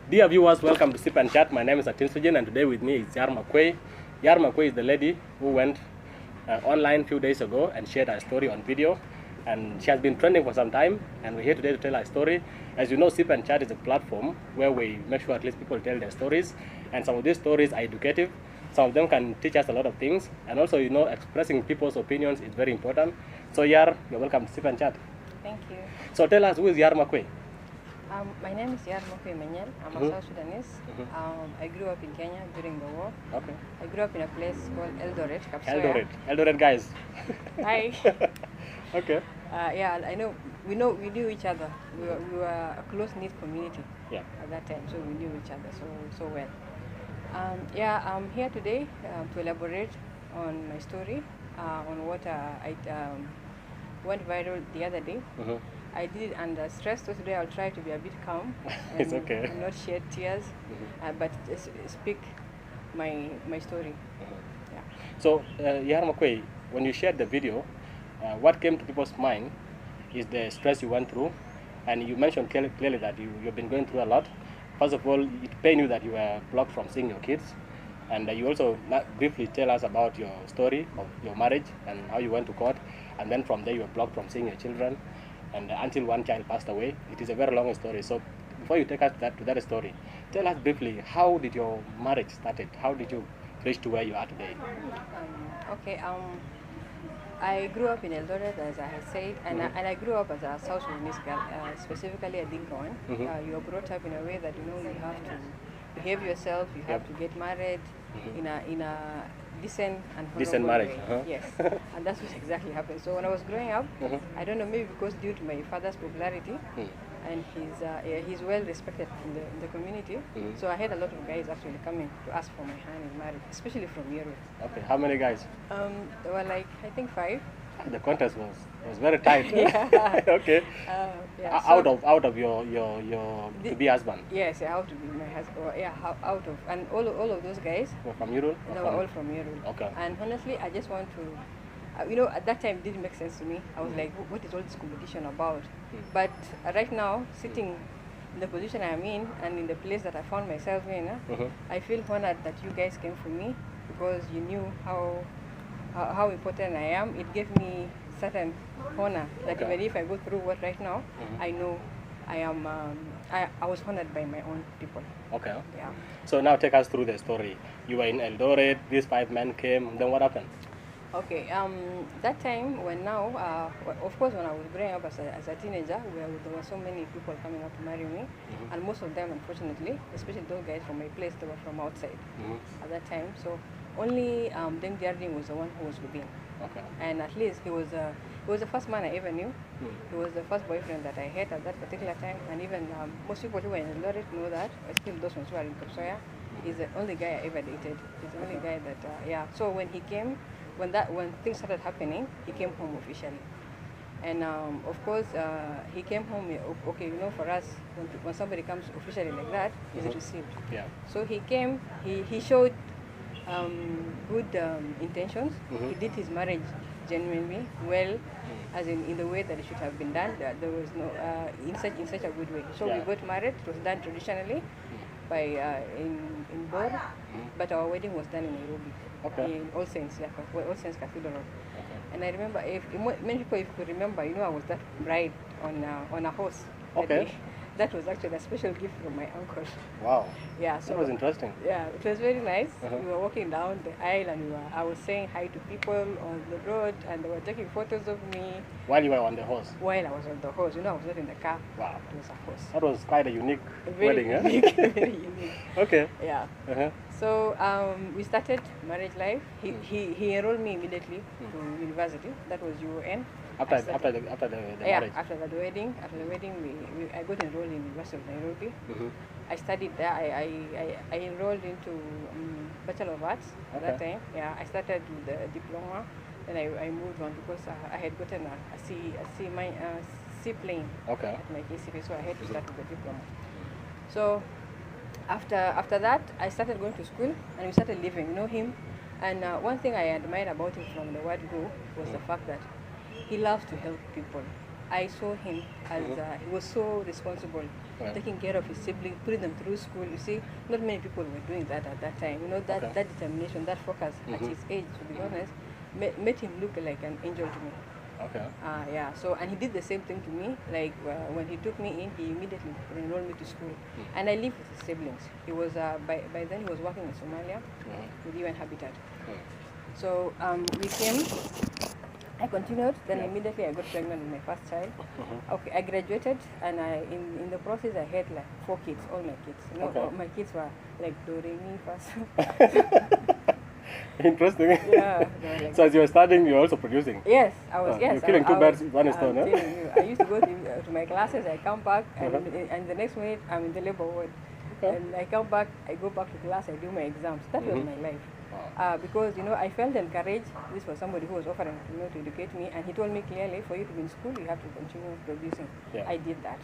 Dear viewers, welcome to Sip and Chat. My name is Atin Sujin, and today with me is Makuei. Makuei is the lady who went online a few days ago and shared her story on video. And she has been trending for some time, and we're here today to tell her story. As you know, Sip and Chat is a platform where we make sure at least people tell their stories, and some of these stories are educative. Some of them can teach us a lot of things, and also, you know, expressing people's opinions is very important. So Yar, you're welcome to Sip and Chat. Thank you. So tell us, who is Makuei? My name is Makuei. I'm a South Sudanese. I grew up in Kenya during the war. Okay. I grew up in a place called Eldoret, Kapsoya. Eldoret guys. Hi. Okay. Yeah, I know. We knew each other. We were a close-knit community. Yeah. At that time, so we knew each other so well. I'm here today to elaborate on my story, on what I went viral the other day. I did it under stress, so today I'll try to be a bit calm. It's okay. And not shed tears, but just speak my story. Yeah. So, Makuei, when you shared the video, what came to people's mind is the stress you went through, and you mentioned clearly that you've been going through a lot. First of all, it pained you that you were blocked from seeing your kids, and you also briefly tell us about your story of your marriage and how you went to court, and then from there you were blocked from seeing your children, and until one child passed away. It is a very long story. So before you take us to that story, tell us briefly, how did your marriage started? How did you reach to where you are today? I grew up in Eldoret, as I had said, and I grew up as a South Sudanese girl, specifically a Dinka one. You are brought up in a way that you have to behave yourself, you have to get married in a decent and decent marriage. Yes, and that's what exactly happened. So when I was growing up, I don't know, maybe because due to my father's popularity, and he's well respected in the community. So I had a lot of guys actually coming to ask for my hand in marriage, especially from Europe. Okay, how many guys? There were like, I think 5. The contest was very tight. Yeah. Okay. Yeah, out of your to be husband. Yes, out to be my husband. Yeah, out of, and all of those guys were from Europe. They were all from Europe. Okay. And honestly, I just want to. At that time, it didn't make sense to me. I was like, what is all this competition about? But right now, sitting in the position I'm in and in the place that I found myself in, I feel honored that you guys came for me, because you knew how important I am. It gave me certain honor that even if I go through what right now, I know I am. I was honored by my own people. Okay. Yeah. So now take us through the story. You were in Eldoret. These 5 men came. Then what happened? Okay, that time of course, when I was growing up as a teenager, there were so many people coming up to marry me, and most of them, unfortunately, especially those guys from my place, they were from outside at that time. So only Deng Diarding was the one who was within. Okay. And at least he was the first man I ever knew. He was the first boyfriend that I had at that particular time, and even most people who were in Eldoret know that, especially those ones who are in Kapsoya. He's the only guy I ever dated. He's the only guy that, So when he came, when things started happening, he came home officially. And of course, he came home, okay, for us, when somebody comes officially like that, he's received. Yeah. So he came, he showed good intentions. He did his marriage genuinely well, as in the way that it should have been done. There was no, in such a good way. So we got married. It was done traditionally by in Bor, but our wedding was done in Nairobi. Okay. In All Saints, All Saints Cathedral. Okay. And I remember, many people, if you could remember, I was that bride on a horse. Okay. That was actually a special gift from my uncle. Wow. Yeah. So that was interesting. Yeah, it was very nice. We were walking down the aisle, and I was saying hi to people on the road, and they were taking photos of me. While you were on the horse? While I was on the horse. I was not in the car. Wow. It was a horse. That was quite a unique wedding, unique, very unique. Okay. Yeah. So we started marriage life. He enrolled me immediately to university. That was UON. After the marriage? After the wedding, I got enrolled in University of Nairobi. I studied there. I enrolled into Bachelor of Arts at that time. Yeah, I started with the diploma. Then I moved on because I had gotten a C plane at my KCP, so I had to start with the diploma. So after that, I started going to school, and we started living, him. And one thing I admired about him from the word go was the fact that he loves to help people. I saw him as he was so responsible, taking care of his siblings, putting them through school. You see, not many people were doing that at that time. You know, that determination, that focus at his age, to be honest, made him look like an angel to me. Okay. Yeah. So, and he did the same thing to me. Like when he took me in, he immediately enrolled me to school, and I lived with his siblings. He was by then he was working in Somalia with UN Habitat. So we came. I continued. Then immediately I got pregnant with my first child. Okay, I graduated, and in the process I had like 4 kids, all my kids. You know, all my kids were like do re mi fa so. Interesting. Yeah. Like, so as you were studying, you're also producing. Yes, I was. Yes, you're killing two birds with one stone. I used to go to my classes. I come back, and the next minute I'm in the labor ward. And I come back. I go back to class. I do my exams. That was my life. Because I felt encouraged. This was somebody who was offering to educate me, and he told me clearly, for you to be in school, you have to continue producing. I did that.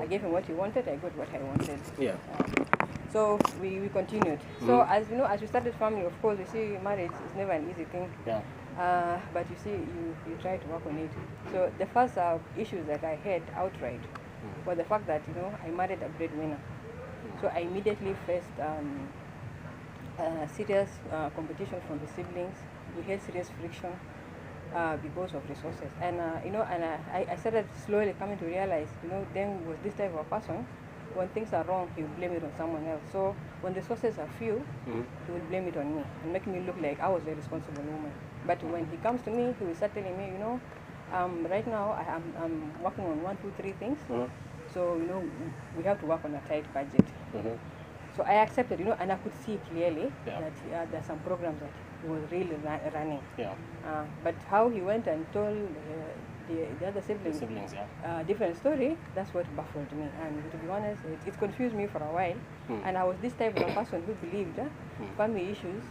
I gave him what he wanted. I got what I wanted. Yeah. So we continued. So as we started family, of course, you see, marriage is never an easy thing. Yeah. But you see, you try to work on it. So the first issues that I had outright was the fact that I married a breadwinner. So I immediately faced serious competition from the siblings. We had serious friction because of resources. And I started slowly coming to realize, then was this type of person. When things are wrong, he will blame it on someone else. So when resources are few, he will blame it on me and make me look like I was a responsible woman. But when he comes to me, he will start telling me, right now I'm working on 1, 2, 3 things. So we have to work on a tight budget. So I accepted, and I could see clearly that there's some programs that he was really running. Yeah. But how he went and told the other siblings, different story, that's what baffled me. And to be honest, it confused me for a while. And I was this type of person who believed family issues,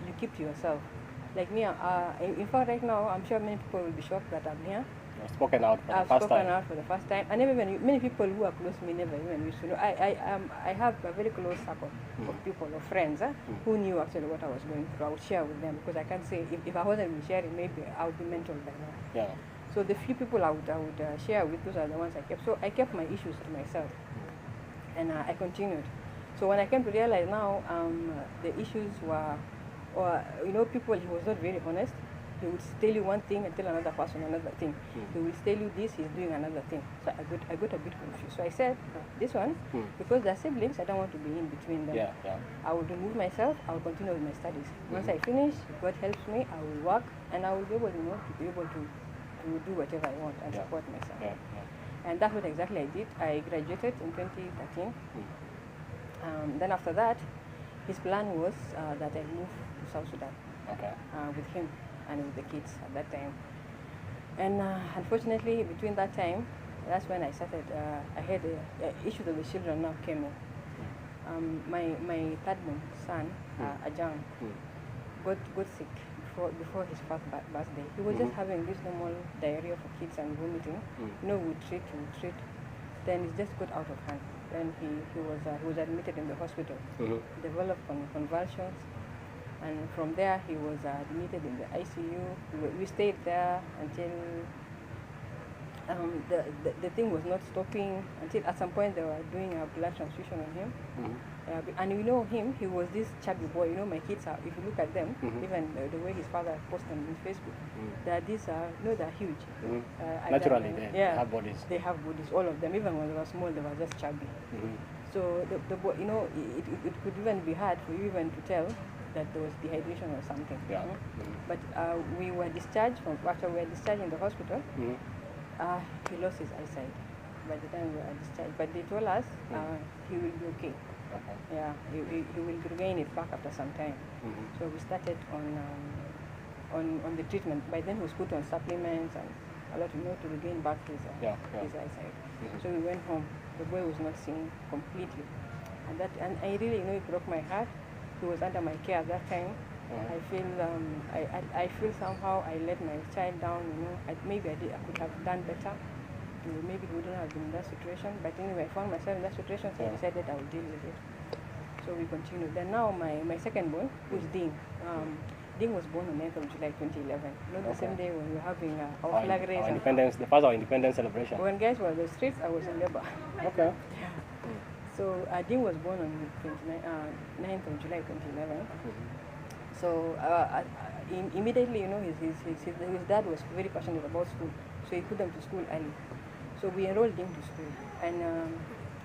you keep to yourself. Like me, in fact, right now, I'm sure many people will be shocked that I'm here. I've spoken out for the first time. I've spoken out for the first time. And even many people who are close to me never even used to know. I have a very close circle of people, of friends, who knew actually what I was going through. I would share with them, because I can't say, if I wasn't sharing, maybe I would be mental by now. Yeah. So the few people I would share with, those are the ones I kept. So I kept my issues to myself, and I continued. So when I came to realize now, the issues were, people, he was not very honest. He would tell you one thing and tell another person another thing. He will tell you this, he's doing another thing. So I got a bit confused. So I said, this one, because they're siblings, I don't want to be in between them. I will remove myself, I will continue with my studies. Once I finish, God helps me, I will work, and I will be able, to do whatever I want and support myself. And that's what exactly I did. I graduated in 2013. Then after that, his plan was that I move to South Sudan with him and with the kids at that time. And unfortunately, between that time, that's when I started, I had issues of the children now came in. My third son, Ajahn, got sick before his first birthday. He was just having this normal diarrhea for kids and vomiting. We treat. Then it just got out of hand. Then he was admitted in the hospital. Developed convulsions, and from there he was admitted in the ICU. We stayed there until the thing was not stopping, until at some point they were doing a blood transfusion on him. And him, he was this chubby boy. My kids are, if you look at them, even the way his father posted them on Facebook, they're huge. Naturally, they have bodies. They have bodies, all of them. Even when they were small, they were just chubby. So the boy, it could even be hard for you even to tell that there was dehydration or something. But we were discharged after we were discharged in the hospital. He lost his eyesight by the time we were discharged. But they told us he will be okay. He will regain it back after some time. So we started on the treatment. By then he was put on supplements and a lot, to regain back his eyesight. So we went home. The boy was not seeing completely, and I really, it broke my heart. He was under my care at that time. I feel somehow I let my child down. Maybe I could have done better. Maybe we wouldn't have been in that situation. But anyway, I found myself in that situation, so I decided I would deal with it. So we continued. Then now my second born, who's Dean, Ding was born on 9th of July 2011. You know, the same day when we were having our Our, flag raise. our independence, the first our independence celebration. When guys were on the streets, I was in labor. Okay. Yeah. So Ding was born on 9th of July 2011. So immediately, you know, his dad was very passionate about school, so he put them to school early. So we enrolled him to school, and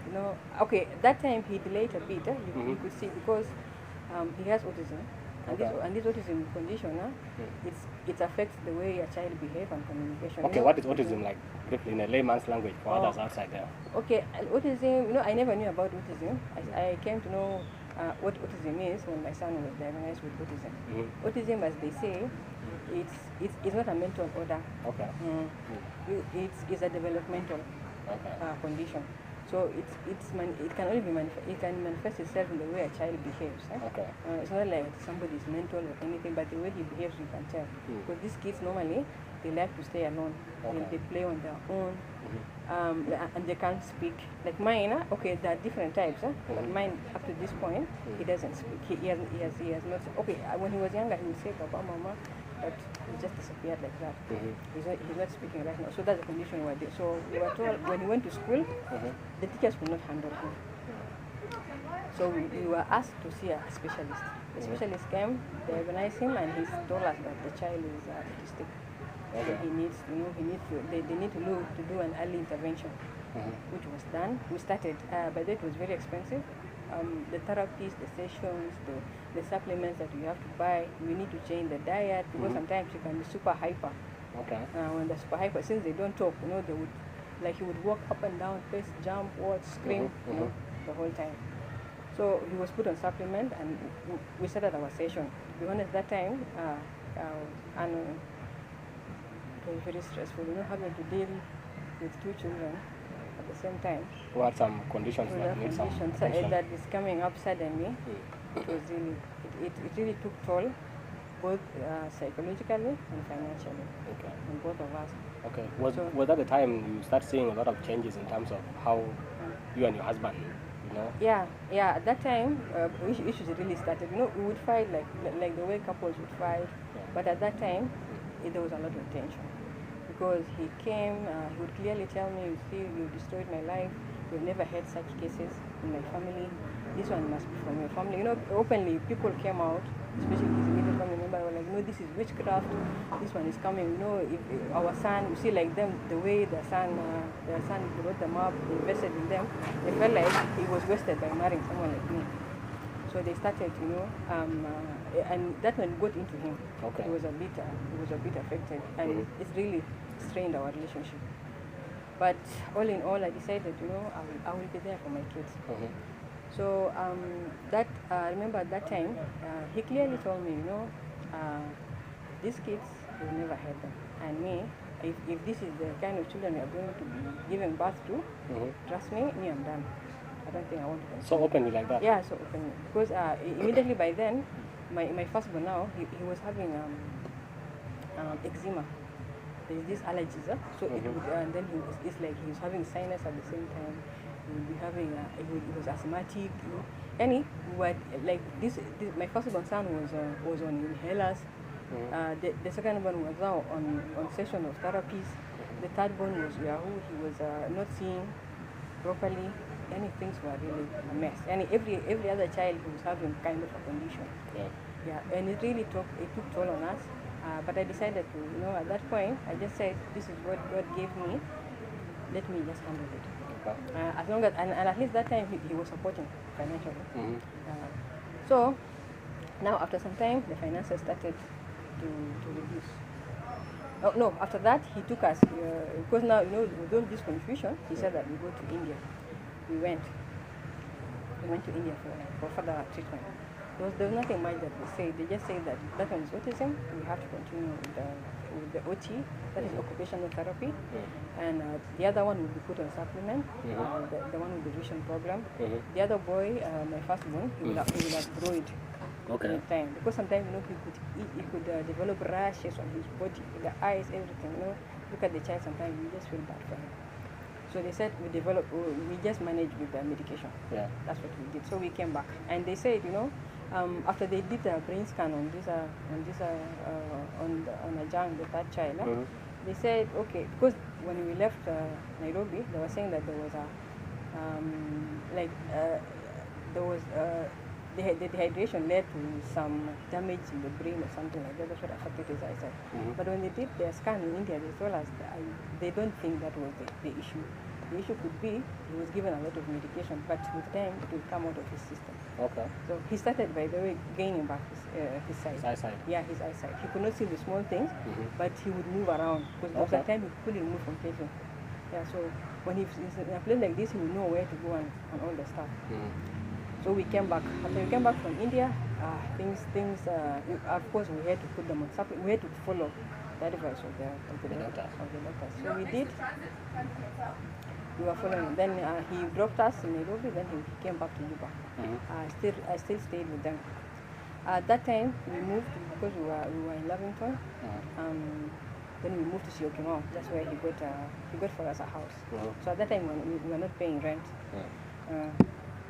you know, okay, that time he delayed a bit. You could see because he has autism, and this autism condition, it affects the way a child behaves and communication. Okay, you know, what is autism like? Briefly, in a layman's language for others outside there. Okay, autism. You know, I never knew about autism. I came to know what autism is when my son was diagnosed with autism. Autism, as they say, it's not a mental order. Okay. It's a developmental condition. So it can only be it can manifest itself in the way a child behaves. Okay. It's not like somebody's mental or anything, but the way he behaves, you can tell. Because these kids normally they like to stay alone. They play on their own, and they can't speak. Like mine, okay, there are different types. But mine, up to this point, he doesn't speak. He has not. Okay, when he was younger, he would say "Papa, Mama," but he just disappeared like that. He's not speaking right now. So that's the condition we're there. So we were told when he went to school, the teachers could not handle him. So we were asked to see a specialist. The specialist came, diagnosed him, and he told us that the child is autistic. He needs, they need to do an early intervention, which was done. We started, but it was very expensive. The therapies, the sessions, the supplements that you have to buy. We need to change the diet because sometimes you can be super hyper. Okay. When they're super hyper, since they don't talk, you know, they would, like he would walk up and down, face, jump, walk, scream, you know, the whole time. So he was put on supplement, and we started our session. To be honest, that time, and it was very stressful, you know, having to deal with two children at the same time. Who had some conditions that need some attention. That is coming up suddenly. It was really, it really took toll, both psychologically and financially, on both of us. Okay. Was that the time you start seeing a lot of changes in terms of how you and your husband, you know? Yeah. At that time, issues really started. You know, we would fight like the way couples would fight, but at that time, there was a lot of tension. Because he came, he would clearly tell me, "You see, you destroyed my life. We've never had such cases in my family. This one must be from your family." You know, openly, people came out, especially his immediate family member, were like, "No, this is witchcraft. This one is coming. You know, if our son, you see, like them, the way their son brought them up, invested in them, they felt like he was wasted by marrying someone like me." So they started, you know, and that one got into him. Okay. He was a bit affected, and it's really strained our relationship. But all in all, I decided, you know, I will be there for my kids. So I remember at that time, he clearly told me, you know, these kids, you've never had them, and me, if this is the kind of children we are going to be giving birth to, trust me, I'm done. I don't think I want to continue. So openly like that? Yeah, so openly. Because immediately by then, my firstborn now, he was having eczema. There's these allergies, so it would, and then it's like he was having sinus at the same time. He would be having, he was asthmatic. And like this, my firstborn son was on inhalers. The second one was now on session of therapies. The third one was Yahoo. He was not seeing properly. Any things were really a mess. And every other child who was having kind of a condition. Yeah, and it really took toll on us. But I decided to, you know, at that point, I just said, this is what God gave me. Let me just handle it. As long as, and at least that time he was supporting financially. So now after some time, the finances started to reduce. Oh, no, after that he took us because now, you know, with all this confusion, he said that we go to India. We went to India for further treatment. There was nothing much that they say. They just say that one is autism. We have to continue with the OT, that is occupational therapy, and the other one will be put on supplement. The one with the vision program. The other boy, my firstborn, he will outgrow it. In time, because sometimes, you know, he could develop rashes on his body, the eyes, everything. You know, look at the child. Sometimes you just feel bad for him. So they said we just managed with the medication. Yeah. That's what we did. So we came back, and they said, after they did a brain scan on a young, the third child, they said, okay, because when we left Nairobi, they were saying that there was the dehydration led to some damage in the brain or something like that. That's what affected his eyesight. But when they did their scan in India, they told us that they don't think that was the issue. The issue could be he was given a lot of medication, but with time it will come out of his system. Okay. So he started, by the way, gaining back his sight. His eyesight. Yeah, his eyesight. He could not see the small things, but he would move around because most of the time he couldn't move from place. Yeah, so when he's in a place like this, he would know where to go and all the stuff. So we came back. After we came back from India, of course, we had to put them on supplement. We had to follow the advice of the doctors. So we did. We were following. Then he dropped us in Nairobi. Then he came back to Juba. I still stayed with them. At that time, we moved because we were in Lavington. Then we moved to Syokimau. That's where he got for us a house. So at that time, we were not paying rent.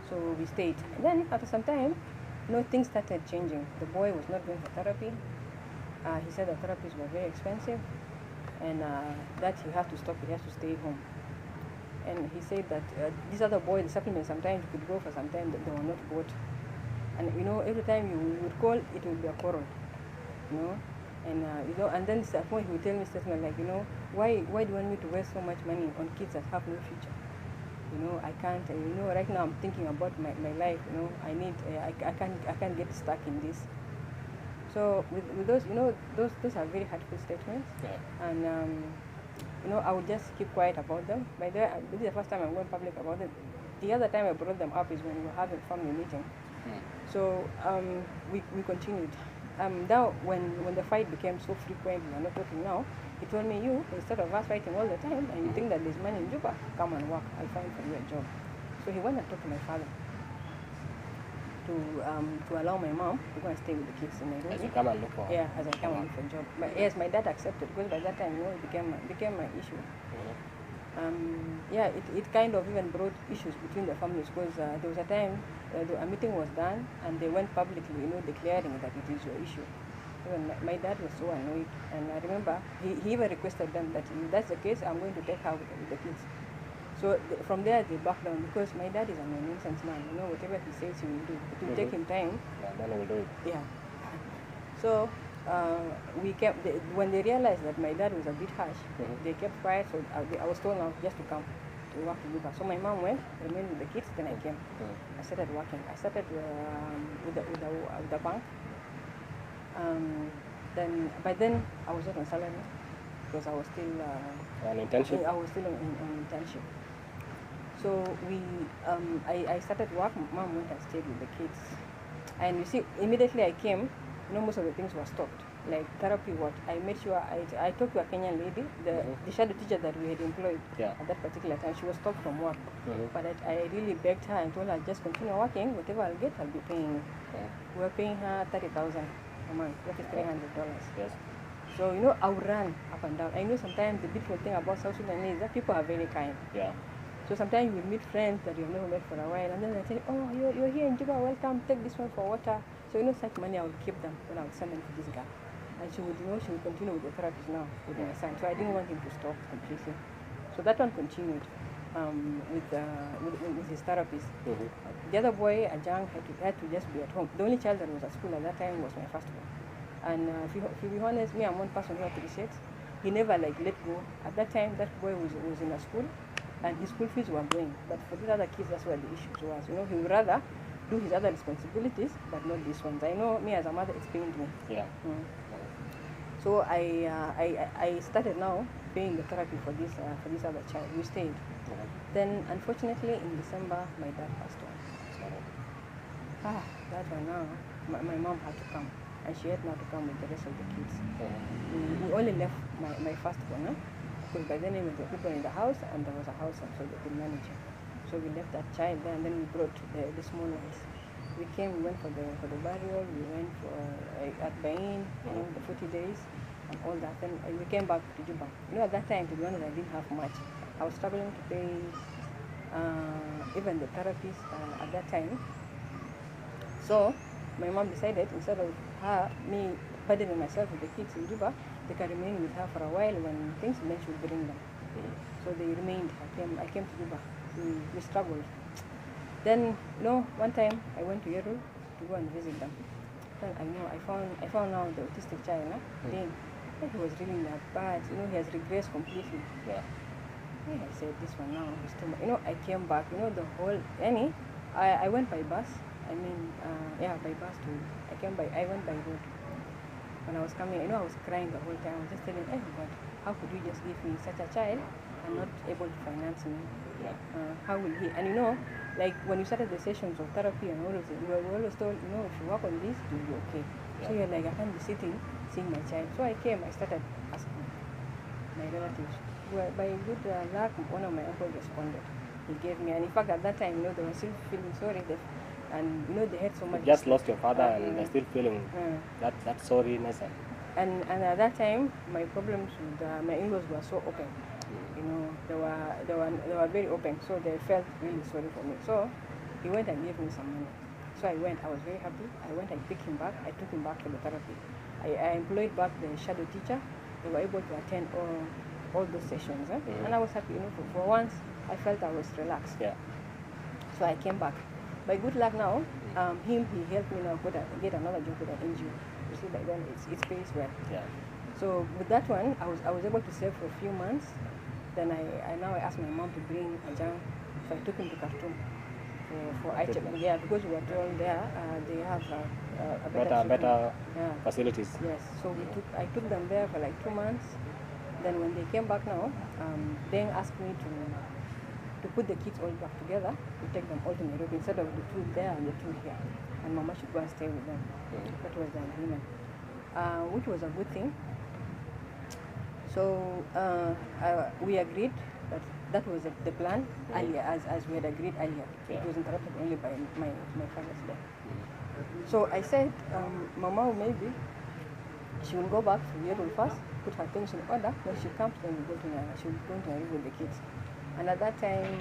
So we stayed. And then after some time, things started changing. The boy was not going for therapy. He said the therapies were very expensive, and that he had to stop. He has to stay home. And he said that this other boy, the supplements, sometimes you could go for some time that they were not bought. And every time you would call, it would be a quarrel. And and then at that point he would tell me statement like, why do you want me to waste so much money on kids that have no future? I can't. Right now I'm thinking about my life. I need. I can't get stuck in this. So with those, those are very hurtful statements. Yeah. And I would just keep quiet about them. By the way, this is the first time I'm going public about it. The other time I brought them up is when we were having family meeting. So we continued. Now when the fight became so frequent, we are not talking now. He told me, instead of us fighting all the time, and you think that there's money in Juba, come and work. I'll find for you a job. So he went and talked to my father to allow my mom to go and stay with the kids in Nairobi. As you come and look for. Yeah, as I come and look for a job. But yes, my dad accepted because by that time, it became my issue. It kind of even brought issues between the families because there was a time a meeting was done and they went publicly, declaring that it is your issue. Even my dad was so annoyed, and I remember he even requested them that if that's the case, I'm going to take her with the kids. So from there they backed down because my dad is a nonsense man. Whatever he says he will do. It will take him time. Then he will do it. Yeah. So when they realized that my dad was a bit harsh, they kept quiet. So I was told now just to come to work to Juba. So my mom went, remained with the kids. Then I came. I started working. I started with the bank. By then I was not on salary because I was still on internship. I was still on internship. So I started work. Mom went and stayed with the kids, and you see, immediately I came, most of the things were stopped. Like therapy, I made sure I talked to a Kenyan lady, the shadow teacher that we had employed at that particular time. She was stopped from work, but I really begged her and told her just continue working. Whatever I'll get, I'll be paying you. We were paying her $30,000 a month. That is $300. Yes. So I would run up and down. I know sometimes the beautiful thing about South Sudanese is that people are very kind. Yeah. So sometimes you meet friends that you've never met for a while, and then they say, "Oh, you're here in Juba. Welcome. Take this one for water." So such money I would keep them when I would send them to this guy, and she would continue with the therapies now with my son. So I didn't want him to stop completely. So that one continued with his therapies. The other boy, Ajang, had to just be at home. The only child that was at school at that time was my first one. And if you be honest, me, I'm one person who appreciates. He never let go. At that time, that boy was in a school, and his school fees were going. But for these other kids, that's where the issues was. He would rather do his other responsibilities, but not these ones. I know me as a mother, it's pained me. Yeah. So I started now paying the therapy for this other child. We stayed. Then, unfortunately, in December, my dad passed on. That one now, my mom had to come. And she had now to come with the rest of the kids. We only left my first one, because by then there were people in the house, and there was a house, and so they could manage it. So we left that child there, and then we brought the small ones. We went for the burial, we went for at Bain, the 40 days, and all that. Then we came back to Juba. At that time, to be honest, I didn't have much. I was struggling to pay even the therapist at that time. So my mom decided, instead of me burdening myself with the kids in Juba, they can remain with her for a while. When things, then she would bring them. So they remained. I came to Juba. We struggled. Then, one time I went to Yeru to go and visit them. Then I found out the autistic child. Then he was really that bad. He has regressed completely. Yeah. I said, this one now is too much. I came back. The whole I went by bus. By bus too. I went by road. When I was coming, I was crying the whole time. I was just telling everyone, how could you just give me such a child and not able to finance me? Yeah. How will he? And like when you started the sessions of therapy and all of it, we were always told, if you work on this, you'll be okay. Yeah. So you're like, I can't be sitting, seeing my child. So I started asking my relatives. Well, by good luck, one of my uncles responded. He gave me, and in fact, at that time, they were still feeling sorry. And they had so much. You just lost your father, and they're still feeling that sorriness. And at that time, my problems with my in-laws were so open. They were very open, so they felt really sorry for me. So he went and gave me some money. So I went. I was very happy. I went. I picked him back. I took him back for the therapy. I employed back the shadow teacher. They were able to attend all those sessions, and I was happy. For once, I felt I was relaxed. Yeah. So I came back. By good luck now, he helped me now get another job with an NGO. You see, by then it pays well. Yeah. So with that one, I was able to save for a few months. Then I asked my mom to bring Ajang, so I took him to Khartoum for treatment. Yeah, because we were told there they have a better facilities. Yes. So I took them there for like 2 months. Then when they came back now, Deng asked me to put the kids all back together, to take them all to Nairobi instead of the two there and the two here. And Mama should go and stay with them. That was the agreement, which was a good thing. So we agreed that was the plan earlier, as we had agreed earlier. It was interrupted only by my father's death. So I said, Mama, maybe she will go back to Yeru first, put her things in order. When she comes, then she'll go to Nairobi with the kids. And at that time,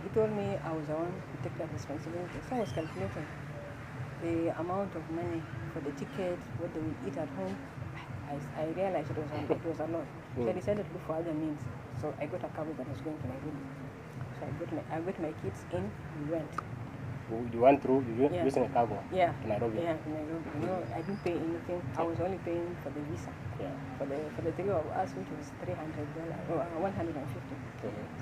he told me I was the one to take that responsibility. So I was calculating the amount of money for the ticket, what they will eat at home. I realized it was a lot. So I decided to look for other means. So I got a car that was going to Nairobi. So I got my kids in, we went. You went through using a cargo to Nairobi? Yeah, to Nairobi. I didn't pay anything. I was only paying for the visa. Yeah. For the three of us, which was $300 or $150.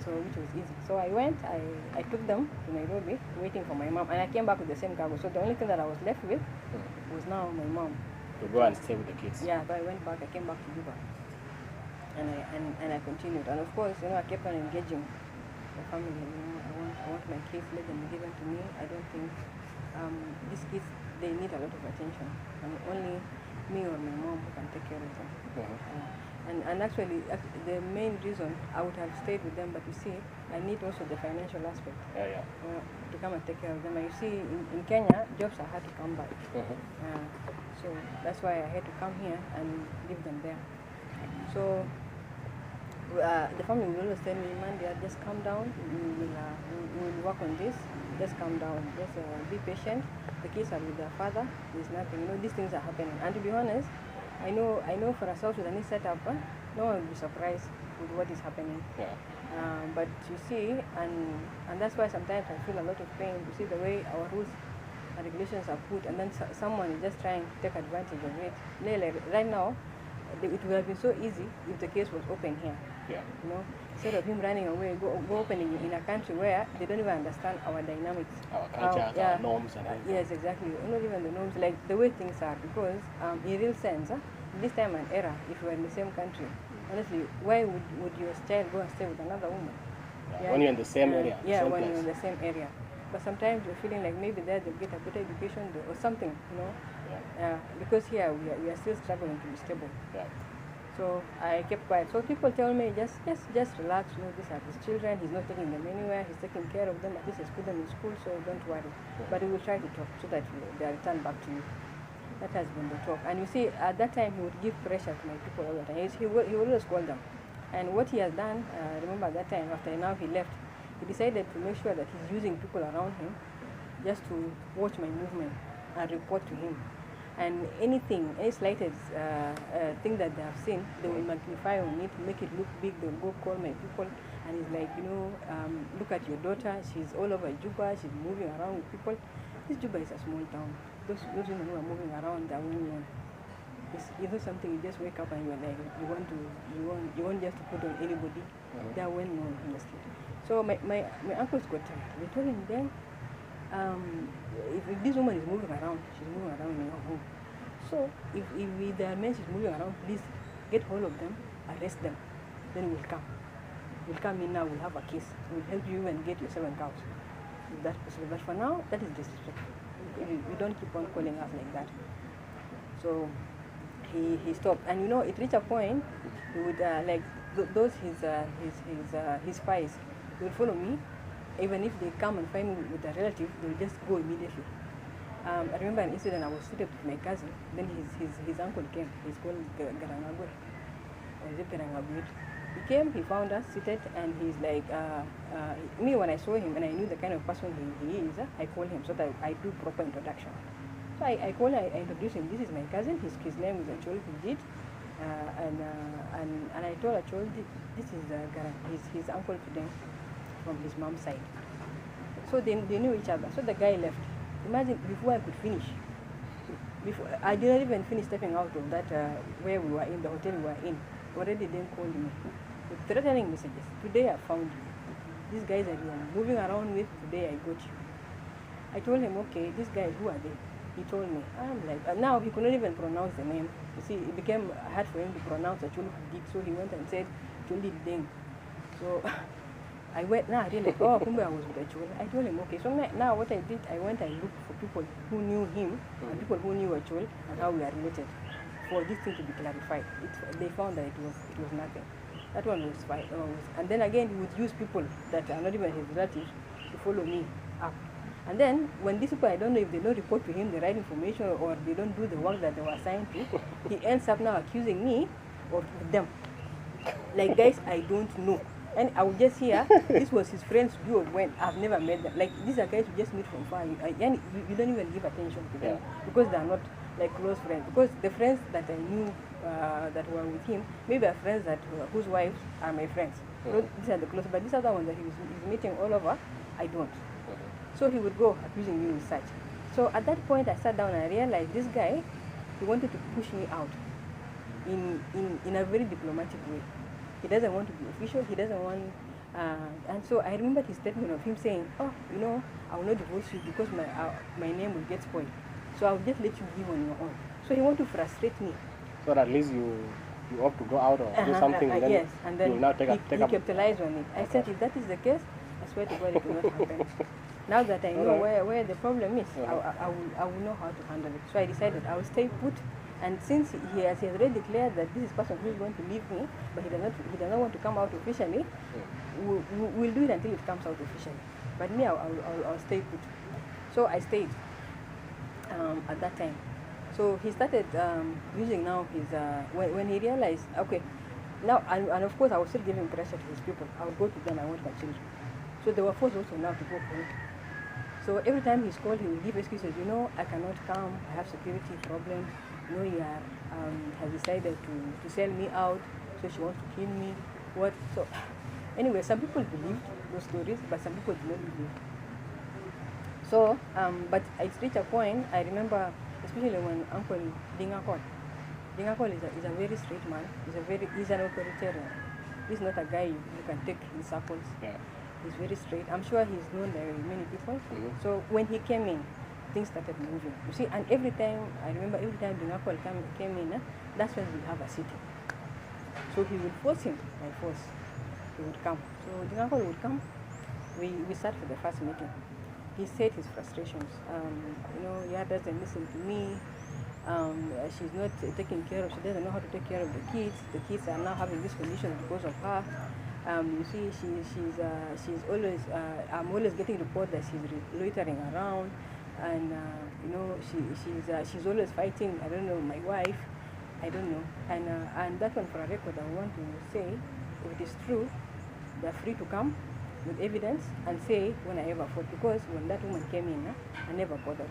So which was easy. So I went. I took them to Nairobi, waiting for my mom, and I came back with the same cargo. So the only thing that I was left with was now my mom. To go and stay with the kids. Yeah, but I went back. I came back to Juba, and I continued. And of course, I kept on engaging the family. I want my kids, let them be given to me. I don't think these kids, they need a lot of attention, and only me or my mom who can take care of them. And actually, the main reason I would have stayed with them, but you see, I need also the financial aspect to come and take care of them. And you see, in Kenya, jobs are hard to come by. So that's why I had to come here and leave them there. So the family will always tell me, Mandia, just calm down. We will work on this. Just calm down. Just be patient. The kids are with their father. There's nothing. These things are happening. And to be honest, I know for ourselves with any setup, no one will be surprised with what is happening. Yeah. But you see, and that's why sometimes I feel a lot of pain to see the way our rules and regulations are put, and then someone is just trying to take advantage of it. Right now, it would have been so easy if the case was open here. Yeah. Instead of him running away, go opening in a country where they don't even understand our dynamics. Our culture, our norms and everything. Yes, exactly. Not even the norms, like the way things are. Because in real sense, this time and era, if we're in the same country, honestly, why would your child go and stay with another woman? Yeah. When you're in the same area. Yeah, when you're in the same area. But sometimes you're feeling like maybe there they'll get a better education or something, because here we are still struggling to be stable. Yeah. So I kept quiet. So people tell me, just relax, these are his children, he's not taking them anywhere, he's taking care of them, at least he's put them in school, so don't worry. Yeah. But we will try to talk so that they are returned back to you. That has been the talk. And you see, at that time he would give pressure to my people all the time. He would always call them. And what he has done, remember at that time, after now he left, he decided to make sure that he's using people around him just to watch my movement and report to him. And anything, any slightest thing that they have seen, they will magnify on it, make it look big. They'll go call my people, and it's like, look at your daughter. She's all over Juba. She's moving around with people. This Juba is a small town. Those women who are moving around, they're women. It's something you just wake up and you're like, you want just to put on anybody. They are well known in the street. So my uncles got tired. They told him then, if this woman is moving around, she's moving around in your home. So if there are men she's moving around, please get hold of them, arrest them. Then we'll come. We'll come in now, we'll have a case. We'll help you and get your 7 cows. If that's possible. But for now, that is disrespectful. We don't keep on calling us like that. So he stopped. And it reached a point, he would, those his spies, they would follow me. Even if they come and find me with a relative, they'll just go immediately. I remember an incident. I was seated with my cousin. Then his uncle came. He's called Garangagwe. He came. He found us seated, and he's like, me when I saw him and I knew the kind of person he is, I called him so that I do proper introduction. So I called him. I introduced him. This is my cousin. His name is Achol Pijit. And I told Achol, this is his uncle to them, from his mom's side. So they knew each other. So the guy left. Imagine, before I could finish, I didn't even finish stepping out of that where we were in, the hotel we were in. Already then called me with threatening messages. Today I found you. These guys that you are moving around with, today I got you. I told him, okay, these guys, who are they? He told me. I'm like, now he could not even pronounce the name. You see, it became hard for him to pronounce Achulu Dik, so he went and said Chuli Deng. So I went, now I didn't like, oh, Kumbe, I was with Achol. I told him, okay. So now what I did, I went and looked for people who knew him and people who knew Achol and how we are related, for this thing to be clarified. They found that it was nothing. That one was fine. And then again, he would use people that are not even his relatives to follow me up. And then when these people, I don't know if they don't report to him the right information or they don't do the work that they were assigned to, he ends up now accusing me of them. Like, guys, I don't know. And I would just hear, this was his friend's view of when I've never met them. Like, these are guys you just meet from far. You don't even give attention to them because they are not like close friends. Because the friends that I knew that were with him, maybe are friends whose wives are my friends. So these are the close, but these other ones that he's meeting all over, I don't. So he would go accusing me with such. So at that point, I sat down and I realized this guy, he wanted to push me out in a very diplomatic way. He doesn't want to be official. He doesn't want, and so I remember his statement of him saying, "Oh, I will not divorce you because my name will get spoiled. So I will just let you live on your own." So he wanted to frustrate me. So at least you opt to go out or do something, and then yes, and then you will now take he capitalized on it. I said, if that is the case, I swear to God it will not happen. Now that I know where the problem is, I will know how to handle it. So I decided I will stay put. And since he has already declared that this is person who is going to leave me, but he does not want to come out officially, we'll do it until it comes out officially. But me, I'll stay put. So I stayed at that time. So he started using now his, when he realized, okay, now, and of course I was still giving pressure to his people. I would go to them, I want my children. So they were forced also now to go for him. So every time he's called, he will give excuses, I cannot come, I have security problems. He has decided to sell me out, so she wants to kill me. What? So anyway, some people believed those stories, but some people did not believe. So, but it reached a point, I remember, especially when Uncle Dingakol is a very straight man. He's an authoritarian. He's not a guy you can take in circles. Yeah. He's very straight. I'm sure he's known by many people. Mm-hmm. So when he came in, things started moving. You see, and every time Dingakol came in, that's when we have a sitting. So he would force him by force. He would come. So Dingakol would come. We sat for the first meeting. He said his frustrations. Yaya doesn't listen to me. She's not taking care of. She doesn't know how to take care of the kids. The kids are now having this condition because of her. You see, she's always. I'm always getting reports that she's loitering around. And she's always fighting. I don't know, my wife, I don't know. And that one, for a record, I want to say, if it is true, they're free to come with evidence and say when I ever fought, because when that woman came in, I never bothered.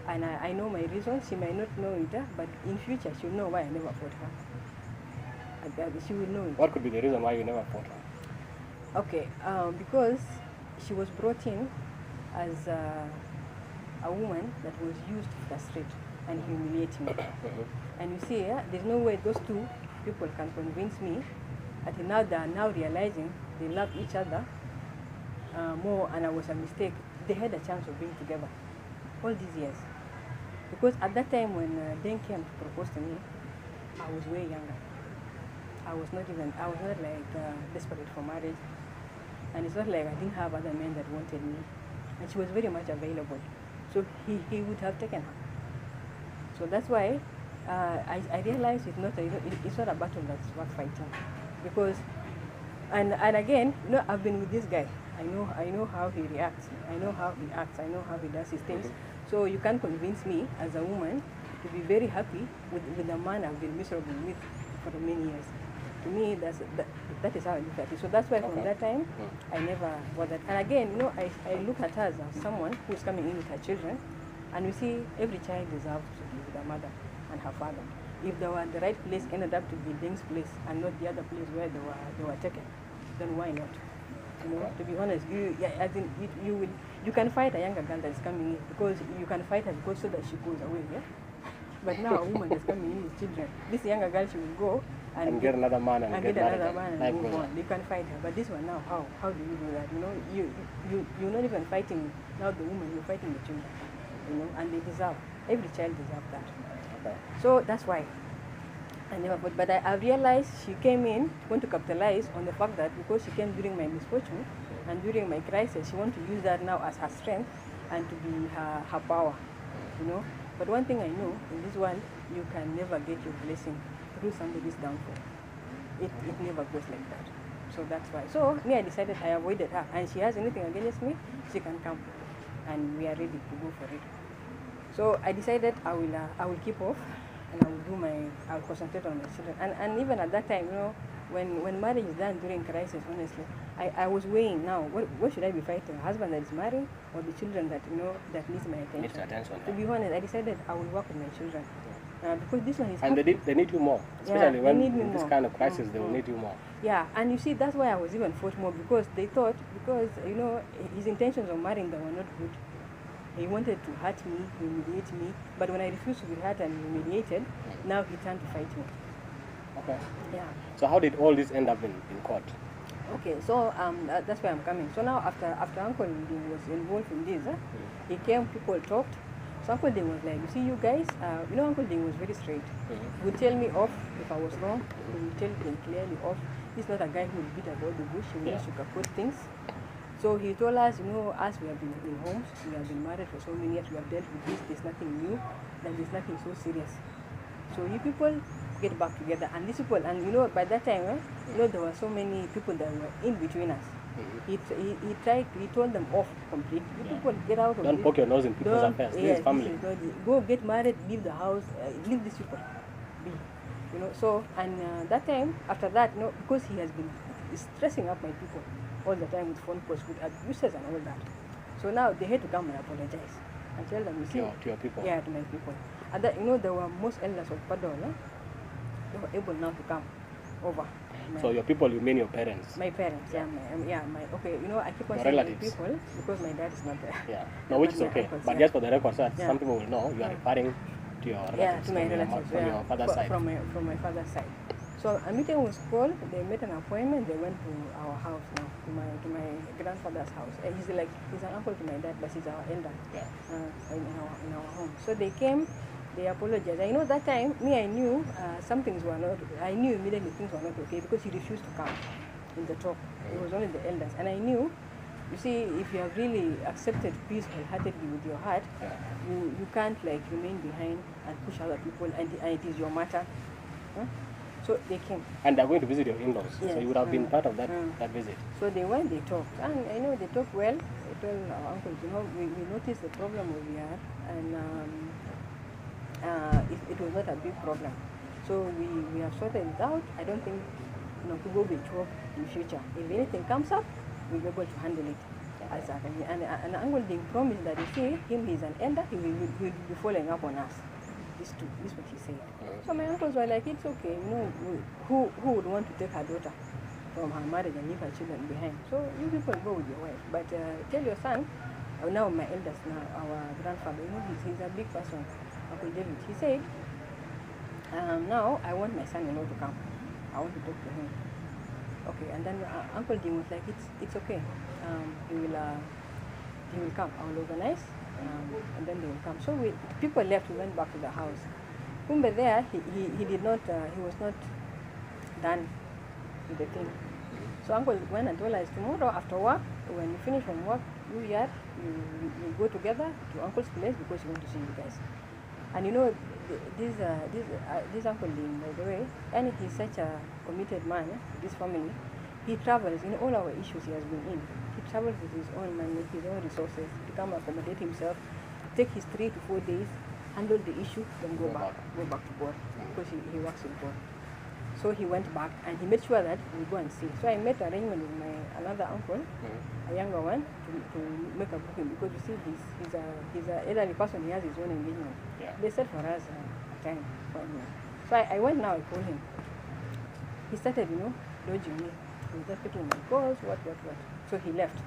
And I know my reasons. She might not know it, but in future she'll know why I never fought her. She will know it. What could be the reason why you never fought her? Okay, because she was brought in as a woman that was used to frustrate and humiliate me. And you see, there's no way those two people can convince me until now they are now realizing they love each other more, and I was a mistake. They had a chance of being together all these years. Because at that time when Deng came to propose to me, I was way younger. I was not like desperate for marriage. And it's not like I didn't have other men that wanted me. And she was very much available. So he would have taken her. So that's why I realized it's not a battle that's worth fighting. Because, and again, I've been with this guy. I know how he reacts. I know how he acts. I know how he does his things. So you can't convince me as a woman to be very happy with a man I've been miserable with for many years. To me, that is how I look at it. So that's why from that time, I never bothered. And again, I look at her as someone who's coming in with her children, and you see every child deserves to be with their mother and her father. If they were at the right place, ended up to be Deng's place and not the other place where they were taken, then why not? To be honest, you can fight a younger girl that's coming in because you can fight her because so that she goes away, yeah? But now a woman that's coming in with children, this younger girl, she will go and get another man and get another man and move goes on. You can fight her, but this one now, how do you do that? You're not even fighting now the woman, you're fighting the children, and they deserve, every child deserves that. Okay. So that's why I never fought. But I realized she came in, want to capitalize on the fact that because she came during my misfortune and during my crisis, she want to use that now as her strength and to be her power, But one thing I know, in this world, you can never get your blessing through somebody's downfall. It never goes like that. So that's why. So I decided I avoided her. And she has anything against me, she can come. And we are ready to go for it. So I decided I will keep off and I will concentrate on my children. And even at that time, when marriage is done during crisis, honestly, I was weighing now, what should I be fighting? A husband that is married or the children that, that needs my attention? Needs attention. To be honest, I decided I will work with my children. Because this one is and they need you more, especially when in this kind of crisis, they will need you more. Yeah, and you see, that's why I was even fought more, because they thought, his intentions of marrying them were not good. He wanted to hurt me, humiliate me, but when I refused to be hurt and humiliated, now he turned to fight me. Okay. Yeah. So how did all this end up in court? Okay, so that's where I'm coming. So now after Uncle Ding was involved in this, he came, people talked. So Uncle Ding was like, you see you guys, Uncle Ding was very straight. He would tell me off if I was wrong. He would tell me clearly off. He's not a guy who will beat about the bush. He will sugarcoat things. So he told us, as we have been in homes, we have been married for so many years, we have dealt with this, there's nothing new, and there's nothing so serious. So you people get back together. And these people, and by that time, there were so many people that were in between us. He told them off completely. You people get out of Don't poke your nose in people's affairs. This is family. Go get married, leave the house, leave these people be. So, and that time, after that, because he has been stressing up my people all the time with phone calls, with abuses and all that. So now they had to come and apologize and tell them, you see, to your people. Yeah, to my people. And that, there were most elders of Padol, they were able now to come over. So your people, you mean your parents? My parents, okay, I keep on saying relatives. My people because my dad is not there. Yeah, no, which is okay. Uncles, but just for the record, some people will know you are referring to your relatives. Yeah, to my relatives. From your father's side. From my father's side. So a meeting was called. They made an appointment. They went to our house now, to my grandfather's house. He's an uncle to my dad, but he's our elder in our home. So they came. They apologized. I know that time, I knew some things were not. I knew immediately things were not okay because he refused to come in the talk. It was only the elders, and I knew. You see, if you have really accepted peace wholeheartedly with your heart, you can't remain behind and push other people, and it is your matter. So they came. And they're going to visit your in-laws. Yes. So you would have been part of that visit. So they went, they talked. And I know they talked well. They told our uncle, we noticed the problem where we are. And it was not a big problem. So we have sorted it out. I don't think to go with job in future. If anything comes up, we'll be able to handle it. As a, and Uncle Ding promised that, you see, him, he's an elder, he will be following up on us. This is what he said. So my uncles were like, it's okay, you know, who would want to take her daughter from her marriage and leave her children behind? So you people go with your wife. But tell your son, now my eldest, now our grandfather, you know, he's a big person, Uncle David. He said, now I want my son-in-law to come. I want to talk to him. Okay, and then Uncle Ding was like, it's okay. He will come. I will organize, and then they will come. So people left. We went back to the house. Kumbe there, he did not. He was not done with the thing. So Uncle went and told us, tomorrow after work, when you finish from work, you go together to Uncle's place because he wants to see you guys. And you know, this Uncle Ding, by the way, and he's such a committed man to this family. He travels in all our issues he has been in. He travels with his own money, his own resources to come accommodate himself, take his 3 to 4 days, handle the issue, then go back to board because he works in board. So he went back and he made sure that we go and see. So I made arrangement with my another uncle, a younger one, to make a booking because you see he's a elderly person. He has his own engagement. Yeah. They set for us a time for him. So I went now. I called him. He started, you know, dodging me. He was just picking my calls. What. So he left.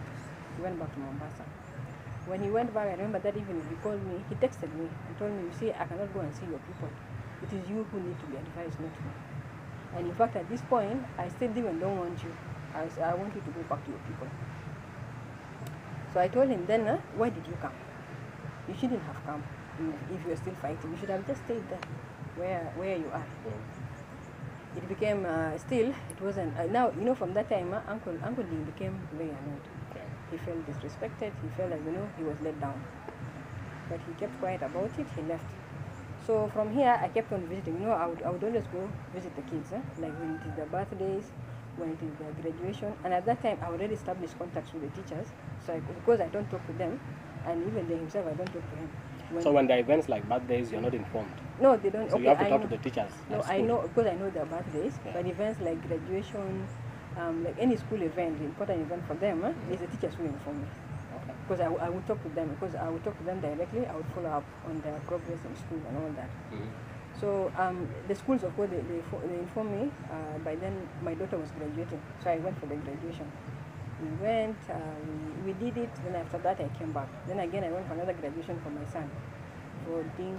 He went back to Mombasa. When he went back, I remember that evening he called me. He texted me and told me, you see, I cannot go and see your people. It is you who need to be advised, not me. And in fact, at this point, I still even don't want you. I want you to go back to your people. So I told him then, why did you come? You shouldn't have come. If you are still fighting, you should have just stayed there, where you are. It became still. It wasn't. Now you know from that time, Uncle Lee became very annoyed. He felt disrespected. He felt like, you know, he was let down. But he kept quiet about it. He left. So from here, I kept on visiting. You know, I would always go visit the kids, like when it is their birthdays, when it is their graduation. And at that time, I already established contacts with the teachers. So because I don't talk to them, and even they himself, I don't talk to him. So when there are events like birthdays, you're not informed? No, they don't. So okay, you have to talk to the teachers? No, I know, because I know their birthdays. Yeah. But events like graduation, like any school event, important event for them, is the teachers who inform me. Because I would talk to them, because I would talk to them directly. I would follow up on their progress in school and all that. So the schools, of course, they informed me. By then, my daughter was graduating, so I went for the graduation. We went, we did it. Then after that, I came back. Then again, I went for another graduation for my son, for Dean.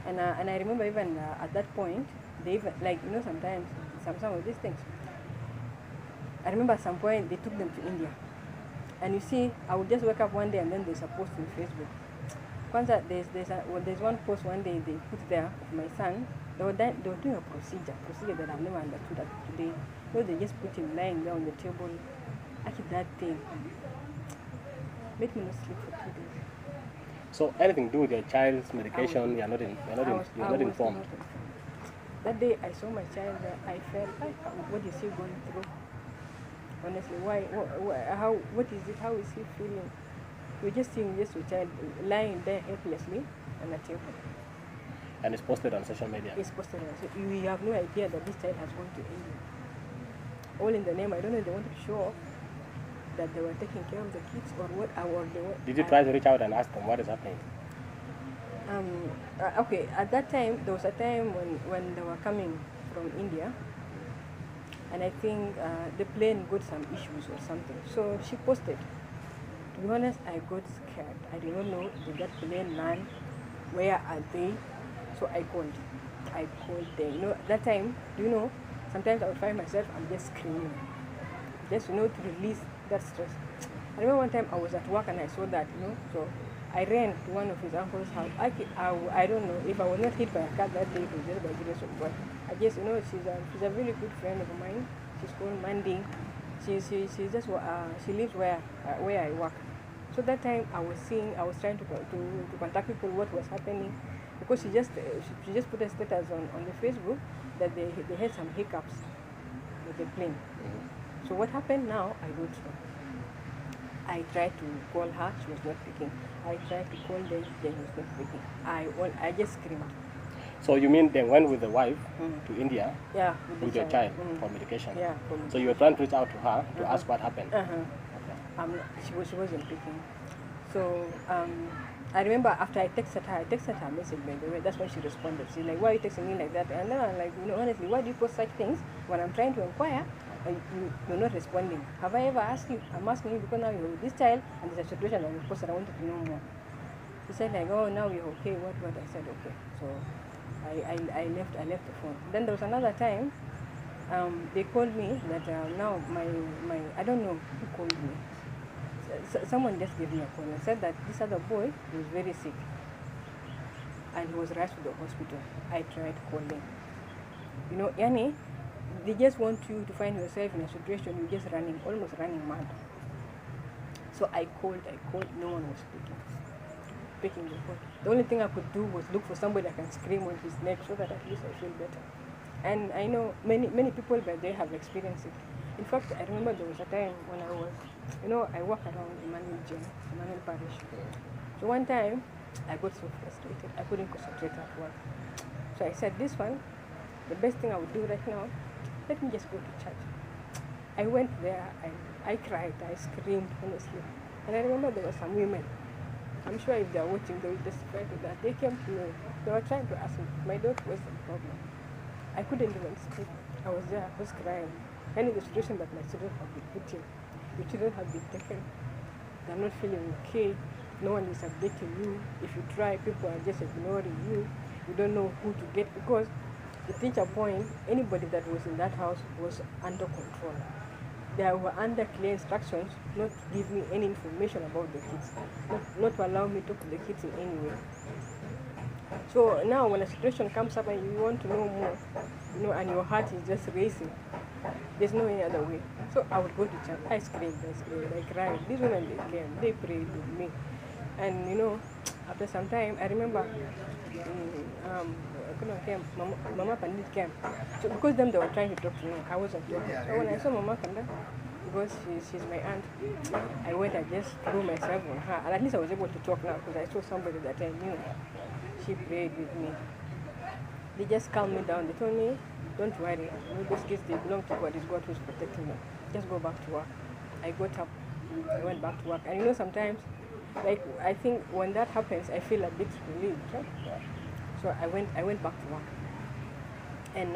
And I remember even at that point, they even, like, you know, sometimes some of these things. I remember at some point they took them to India. And you see, I would just wake up one day and then there's a post on Facebook. Kwanza, there's one post one day they put there of my son. They were doing a procedure that I've never understood up to today. You know, they just put him lying there on the table. Actually, that thing made me not sleep for 2 days. So anything to do with your child's medication, you're not informed. That day I saw my child, I felt like, what is he going through? Honestly, what is it? How is he feeling? We're just seeing this child lying there helplessly on a table. And it's posted on social media? It's posted on social media. We have no idea that this child has gone to India. All in the name, I don't know if they wanted to show off that they were taking care of the kids or what. Did you try to reach out and ask them what is happening? Okay, at that time, there was a time when they were coming from India. And I think the plane got some issues or something. So she posted. To be honest, I got scared. I did not know, did that plane land? Where are they? So I called them. You know, that time, do you know, sometimes I would find myself, I'm just screaming. Just, you know, to release that stress. I remember one time I was at work and I saw that, you know, so I ran to one of his uncle's house. I don't know, if I was not hit by a car that day, it was just by the grace of God. I guess, you know, she's a really good friend of mine. She's called Mandy. She lives where I work. So that time I was trying to contact people what was happening, because she just put a status on the Facebook that they had some hiccups with the plane. So what happened now, I don't know. I tried to call her, she was not picking. I tried to call them, they was not picking. I just screamed. So you mean they went with the wife to India Yeah, with the your child for medication? Yeah. So you were trying to reach out to her to ask what happened? She wasn't picking. So I remember after I texted her a message, by the way. That's when she responded. She's like, "Why are you texting me like that?" And then I'm like, honestly, why do you post such things when I'm trying to inquire and you're not responding? Have I ever asked you? I'm asking you because now you're with this child and there's a situation that you posted. I wanted to know more. She said like, "Oh, now you're okay." What? I said okay. So I left the phone. Then there was another time. They called me that now my I don't know who called me. Someone just gave me a call and said that this other boy was very sick and he was rushed to the hospital. I tried calling. Yani, they just want you to find yourself in a situation you're just almost running mad. So I called, no one was picking the phone. The only thing I could do was look for somebody that can scream on his neck so that at least I feel better. And I know many people, but they have experienced it. In fact, I remember there was a time when I was, I walk around Emmanuel Parish. So one time, I got so frustrated, I couldn't concentrate at work. So I said, this one, the best thing I would do right now, let me just go to church. I went there, I cried, I screamed, honestly. And I remember there were some women. I'm sure if they're watching, they will testify to that. They came to me, they were trying to ask me, my daughter was the problem. I couldn't even speak. I was there, I was crying. I knew the situation that my children have been put in. The children have been taken. They're not feeling okay. No one is updating you. If you try, people are just ignoring you. You don't know who to get because the teacher point, anybody that was in that house was under control. They were under clear instructions not to give me any information about the kids, not to allow me to talk to the kids in any way. So now when a situation comes up and you want to know more, and your heart is just racing, there's no any other way. So I would go to church. I screamed, I cried. These women, they came, they prayed with me. And after some time, I remember Mama Pandit came. So because them, they were trying to talk to me, I wasn't talking. So when I saw Mama Pandit, because she's my aunt, I went and just threw myself on her. And at least I was able to talk now because I saw somebody that I knew. She prayed with me. They just calmed me down. They told me, don't worry. Those kids, they belong to God. It's God who's protecting them. Just go back to work. I got up. I went back to work. And sometimes, I think when that happens, I feel a bit relieved. Right? So I went back to work. And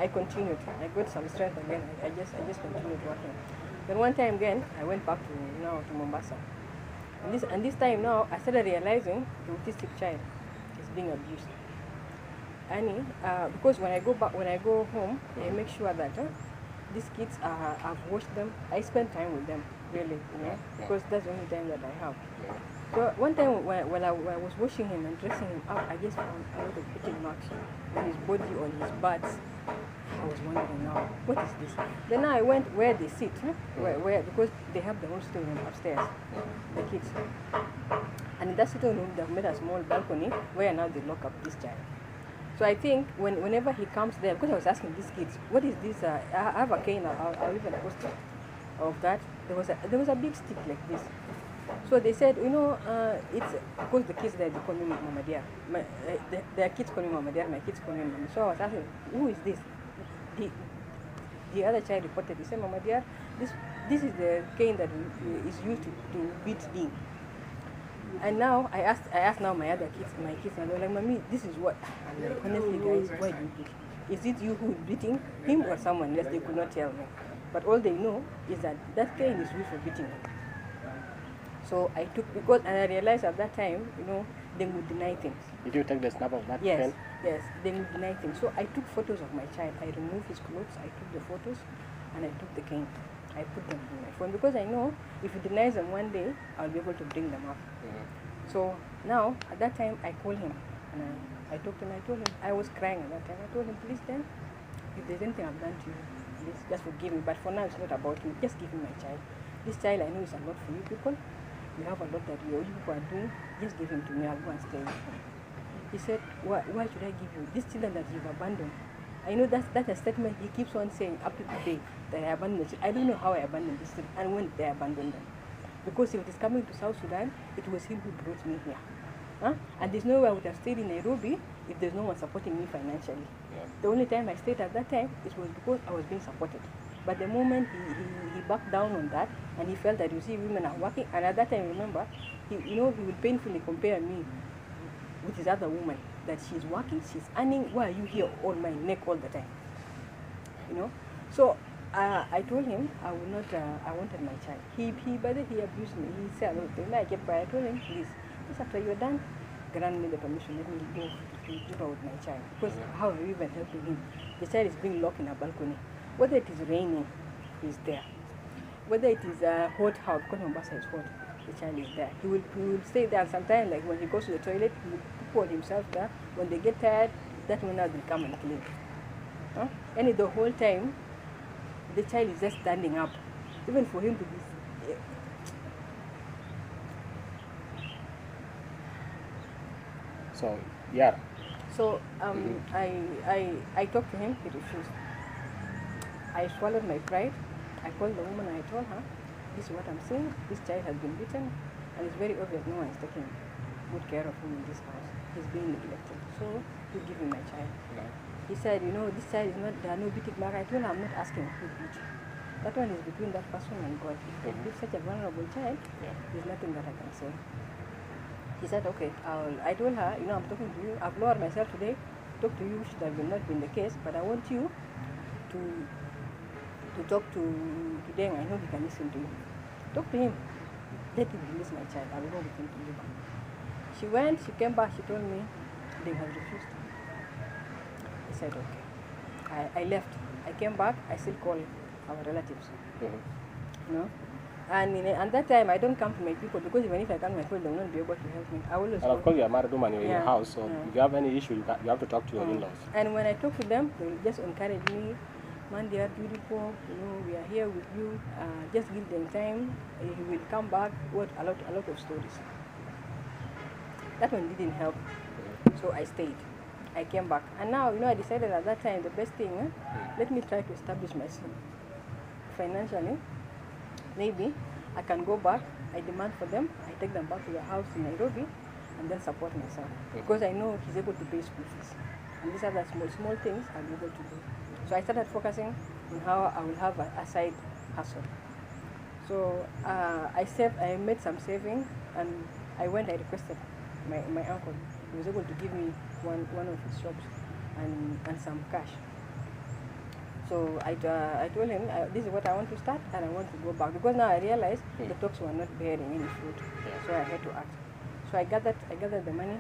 I continued. I got some strength again. I just continued working. Then one time again, I went back to Mombasa. And this time now, I started realizing the autistic child is being abused. And because when I go home, I make sure that these kids, I've washed them. I spend time with them, really, because that's the only time that I have. So one time when I was washing him and dressing him up, I just found a lot of pitting marks on his body, on his buds. I was wondering now, what is this? Then I went where they sit, where because they have their own sitting room upstairs, the kids. And in that sitting room, they've made a small balcony where now they lock up this child. So I think whenever he comes there, because I was asking these kids, what is this? I have a cane, I'll even post it of that. There was a big stick like this. So they said, it's because the kids there, they call me Mama Dear. Their kids call me Mama Dear, my kids call me Mama. So I was asking, who is this? The other child reported, he said, Mama Dear, this is the cane that is used to beat Dean. And now I asked now my kids, and they're like, Mommy, this is what. I'm like, honestly, guys, why do you beat? Is it you who is beating him or someone else? They could not tell me. But all they know is that cane is used for beating him. So I took, and I realized at that time, they would deny things. Did you take the snap of that Yes, pen? yes, they would deny things. So I took photos of my child. I removed his clothes, I took the photos, and I took the cane. I put them in my phone because I know if he denies them one day, I'll be able to bring them up. So now, at that time, I called him and I talked to him. I told him, I was crying at that time. I told him, please then, if there's anything I've done to you, please just forgive me. But for now, it's not about you. Just give me my child. This child, I know is a lot for you people. You have a lot that you people are doing. Just give him to me. I'll go and stay with him. He said, why should I give you? These children that you've abandoned. I know that's a statement he keeps on saying up to today, that I abandoned the children. I don't know how I abandoned these children and when they abandoned them. Because if it is coming to South Sudan, it was him who brought me here. Huh? And there's no way I would have stayed in Nairobi if there's no one supporting me financially. Yeah. The only time I stayed at that time, it was because I was being supported. But the moment he backed down on that, and he felt that, you see, women are working, and at that time, remember, he would painfully compare me with his other woman, that she's working, she's earning, why are you here on my neck all the time? You know? So I told him I would not, I wanted my child. He abused me. He said a lot of things. I kept quiet. I told him, please, just after you're done, grant me the permission, let me go to Juba with my child. Because how have you even helping him? The child is being locked in a balcony. Whether it is raining, he's there. Whether it is a hot house, because Mombasa is hot, the child is there. He will stay there, and sometimes, like when he goes to the toilet, he will pour himself there. When they get tired, that one will come and clean. Huh? And the whole time, the child is just standing up. Even for him to be... So, yeah. So I talked to him, he refused. I swallowed my pride. I called the woman and I told her, this is what I'm saying, this child has been beaten, and it's very obvious no one is taking good care of him in this house. He's being neglected. So you give me my child. No. He said, this child is not, there are no beating mark. I told him, I'm not asking who beat. That one is between that person and God. If they beat such a vulnerable child, there's nothing that I can say. He said, okay, I told her, I'm talking to you. I've lowered myself today. Talk to you should have not been the case, but I want you to talk to Deng. I know he can listen to you. Talk to him. Let him release my child. I will go with him to Juba. She went, she came back, she told me they have refused. I said, okay. I left. I came back, I still call our relatives. And that time I don't come to my people, because even if I come to my people, they will not be able to help me. I always and of course, you're a married woman, you're in your house, so if you have any issue, you have to talk to your in-laws. And when I talk to them, they will just encourage me. Man, they are beautiful. We are here with you. Just give them time. He will come back. A lot of stories. That one didn't help, so I stayed. I came back, and now I decided at that time the best thing. Let me try to establish myself financially. Maybe I can go back. I demand for them. I take them back to the house in Nairobi, and then support myself, because I know he's able to pay school fees, and these are the small things I'll be able to do. So I started focusing on how I will have a side hustle. So I made some saving, and I requested my uncle. He was able to give me one of his shops and some cash. So I told him, this is what I want to start, and I want to go back, because now I realized the talks were not bearing any fruit. So I had to act. So I gathered the money,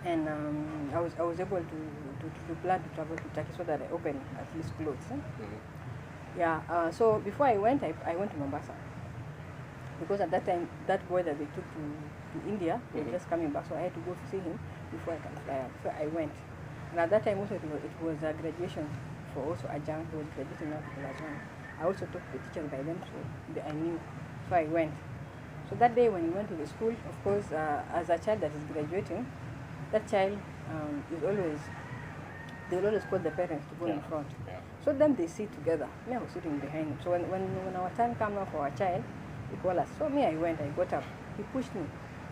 and I was able to plan to travel to Turkey, so that I opened at least clothes. So before I went to Mombasa, because at that time that boy that they took to India was just coming back, so I had to go to see him before I can fly out. So I went, and at that time also it was a graduation for also Ajang, who was graduating now for class 1. I also took the teachers by them, so I knew. So I went. So that day when we went to the school, of course, as a child that is graduating, that child they will always call the parents to go in front. So then they sit together. Me, I was sitting behind him. So when our time came now for our child, he called us. So me, I went, I got up. He pushed me.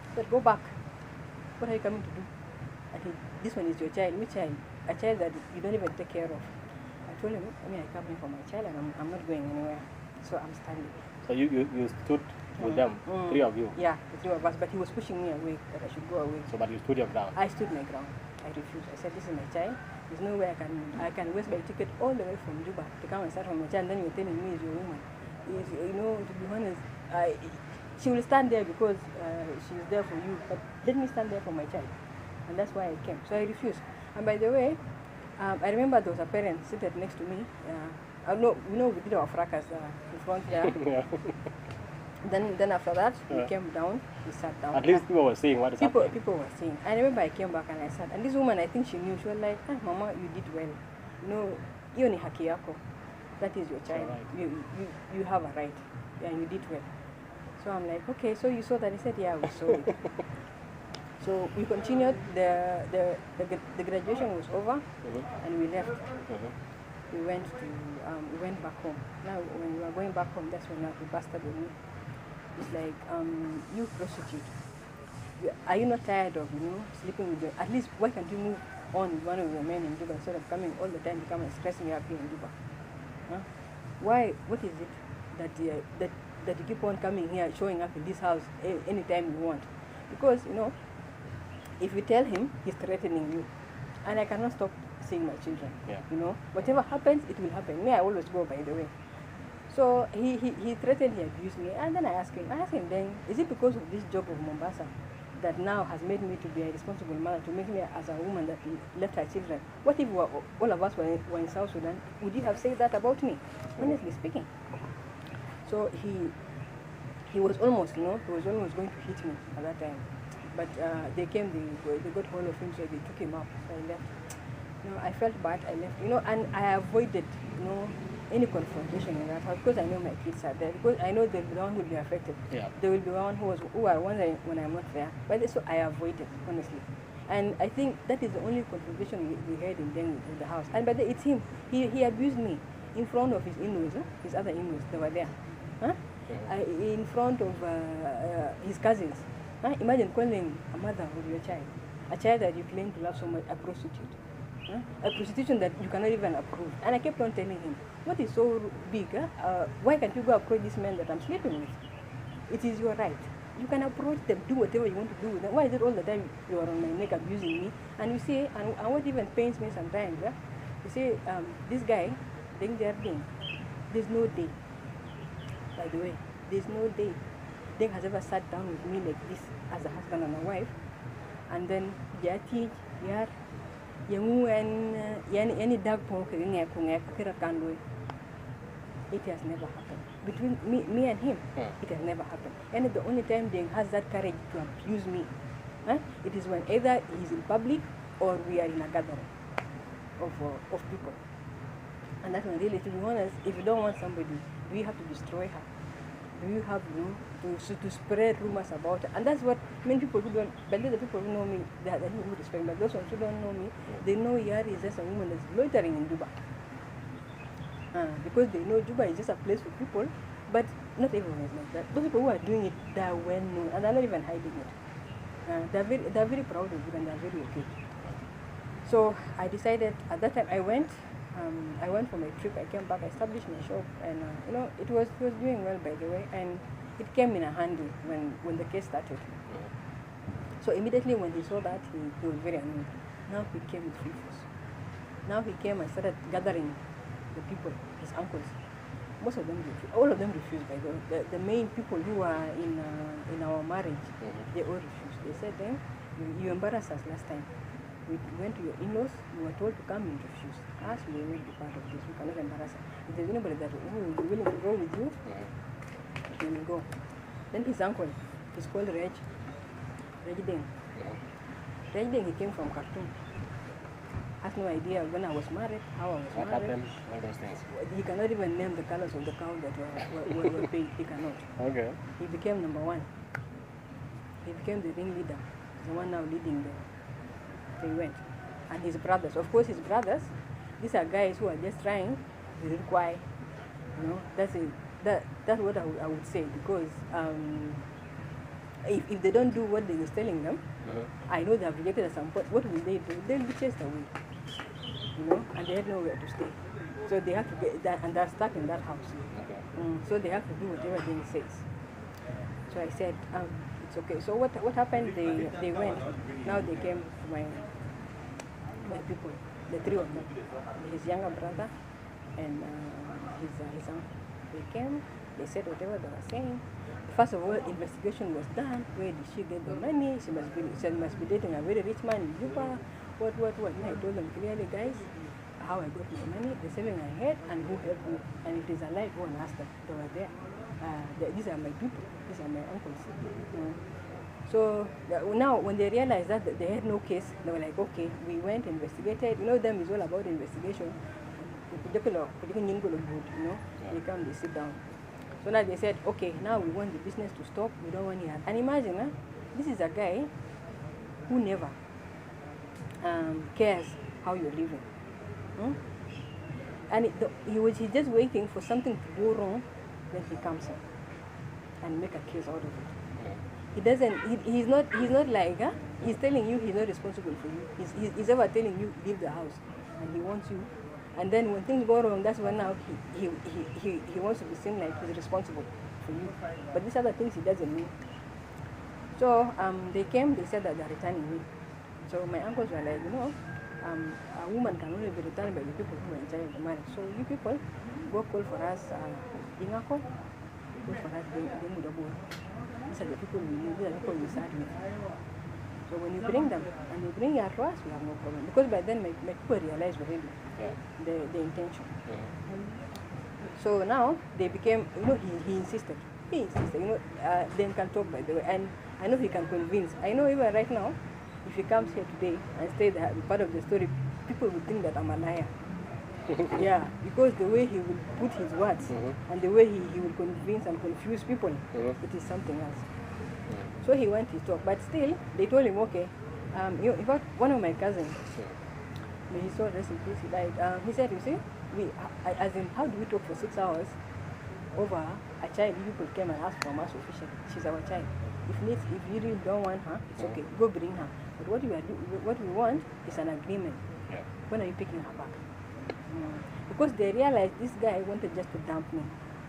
He said, go back. What are you coming to do? And this one is your child. Which child? A child that you don't even take care of. I told him, I come here for my child, and I'm not going anywhere. So I'm standing. So you stood with them, 3 of you? Yeah, the 3 of us. But he was pushing me away, that I should go away. So, but you stood your ground? I stood my ground. I refused. I said, this is my child. There's no way I can waste my ticket all the way from Juba to come and start from my child. And then you're telling me it's your woman. To be honest, she will stand there because she's there for you. But let me stand there for my child. And that's why I came. So I refused. And by the way, I remember there was a parent seated next to me. We did our fracas in front there. Then after that, we came down, we sat down. At least people were saying what is happening. People were saying. I remember I came back and I sat. And this woman, I think she knew. She was like, Mama, you did well. Hiyo ni haki yako. That is your child. Right. You have a right. And you did well. So I'm like, okay, so you saw that? He said, yeah, we saw it. So we continued. The graduation was over, and we left. We went back home. Now, when we were going back home, that's when he busted with me. It's like, you prostitute. are you not tired of, sleeping with your, at least why can't you move on with one of your men in Juba instead of coming all the time to come and stress me up here in Juba? Huh? Why, what is it that you keep on coming here, showing up in this house anytime you want? Because, if you tell him, he's threatening you. And I cannot stop seeing my children. Yeah. Whatever happens, it will happen. Me, I always go, by the way. So he threatened, he abused me. And then I asked him then, is it because of this job of Mombasa that now has made me to be a responsible mother, to make me as a woman that left her children? What if all of us were in South Sudan? Would you have said that about me? Honestly speaking. So he was almost, he was almost going to hit me at that time. But they came, they got hold of him, so they took him up. So I left. I felt bad, I left. And I avoided, any confrontation in that house because I know my kids are there. Because I know they'll be the one who will be affected. Yeah. They will be the one who are wondering when I'm not there. But so I avoided, honestly. And I think that is the only confrontation we had in the house. And but it's him. He abused me in front of his in-laws, his other in-laws. They were there. Huh? In front of his cousins. Imagine calling a mother of your child, a child that you claim to love so much, a prostitute. A prostitution that you cannot even approve. And I kept on telling him, what is so big? Why can't you go approach this man that I'm sleeping with? It is your right. You can approach them, do whatever you want to do with them. Why is it all the time you are on my neck abusing me? And you say, and what even pains me sometimes, you say, this guy, there's no day. By the way, there's no day Deng has ever sat down with me like this as a husband and a wife, and then any dark it has never happened. Between me and him, it has never happened. And the only time Deng has that courage to abuse me, it is when either he's in public or we are in a gathering of people. And that's when really, to be honest, if you don't want somebody, do you have to destroy her? Do you have to spread rumors about her? And that's what many people who don't, but the people who know me, they have who respect, but those ones who don't know me, they know Yari is just a woman that's loitering in Juba. Because they know Juba is just a place for people, but not everyone is like that. Those people who are doing it, they are well known, and they're not even hiding it. They're very proud of it, and they're very okay. So I decided, at that time I went for my trip, I came back, I established my shop, and it was doing well, by the way, and it came in a handy when the case started. So immediately when he saw that, he was very annoyed. Now he came with free force. Now he came and started gathering the people, his uncles. Most of them refused. All of them refused, by the way. The main people who were in our marriage, they all refused. They said, then, you embarrassed us last time. We went to your in-laws, you were told to come and refuse. Us, we will not be part of this. We cannot embarrass us. If there's anybody that will be willing to go with you, we will go. Then his uncle, he's called Reg Deng. Reg Deng, he came from Khartoum. Has no idea when I was married, how I was what married. happened, all those things. He cannot even name the colors of the cow that were paid. He cannot. Okay. He became number one. He became the ringleader, the one now leading the event. And his brothers, of course, his brothers, these are guys who are just trying to require, that's what I would say, because if they don't do what they was telling them, I know they have rejected at some point. What will they do? They'll be chased away, and they have nowhere to stay. So they have to get that, and they're stuck in that house. Okay. So they have to do whatever they says. So I said, it's okay. So what happened? They went. Now they came to my people, the three of them, his younger brother and his uncle. They came. They said whatever they were saying. First of all, investigation was done. Where did she get the money? She must be dating a very rich man in Juba. What? And I told them clearly, guys, how I got my money, the saving I had, and who helped me. And it is a lie, go and ask them. They were there. These are my people. These are my uncles. So now, when they realized that they had no case, they were like, okay, we went, investigated. Them is all about investigation. They come, they sit down. So now they said, okay, now we want the business to stop. We don't want it. And imagine, this is a guy who never cares how you're living. And he's just waiting for something to go wrong, then he comes in and make a case out of it. he doesn't, he's not like, he's telling you he's not responsible for you. He's ever telling you leave the house, and he wants you. And then when things go wrong, that's when now he wants to be seen like he's responsible for you. But these other things he doesn't mean. So they came, they said that they're returning me. So my uncles were like, a woman can only be returned by the people who are in charge of the marriage. So you people, go call for us Ingako, call for us Dengudabu. These are the people we need, these are the people we start with. So when you bring them, and you bring your to us, we have no problem. Because by then my people realized already the intention. So now they became, he insisted. Then can talk, by the way. And I know he can convince. I know even right now, if he comes here today and stays part of the story, people would think that I'm a liar. Yeah, because the way he will put his words and the way he will convince and confuse people, it is something else. So he went to talk, but still, they told him, okay, in fact, one of my cousins, may he so rest in peace, he died. He said, you see, as in, how do we talk for 6 hours over a child? People came and asked from us officially, she's our child. If you really don't want her, it's okay, go bring her. But what we want is an agreement. When are you picking her back? Because they realized this guy wanted just to dump me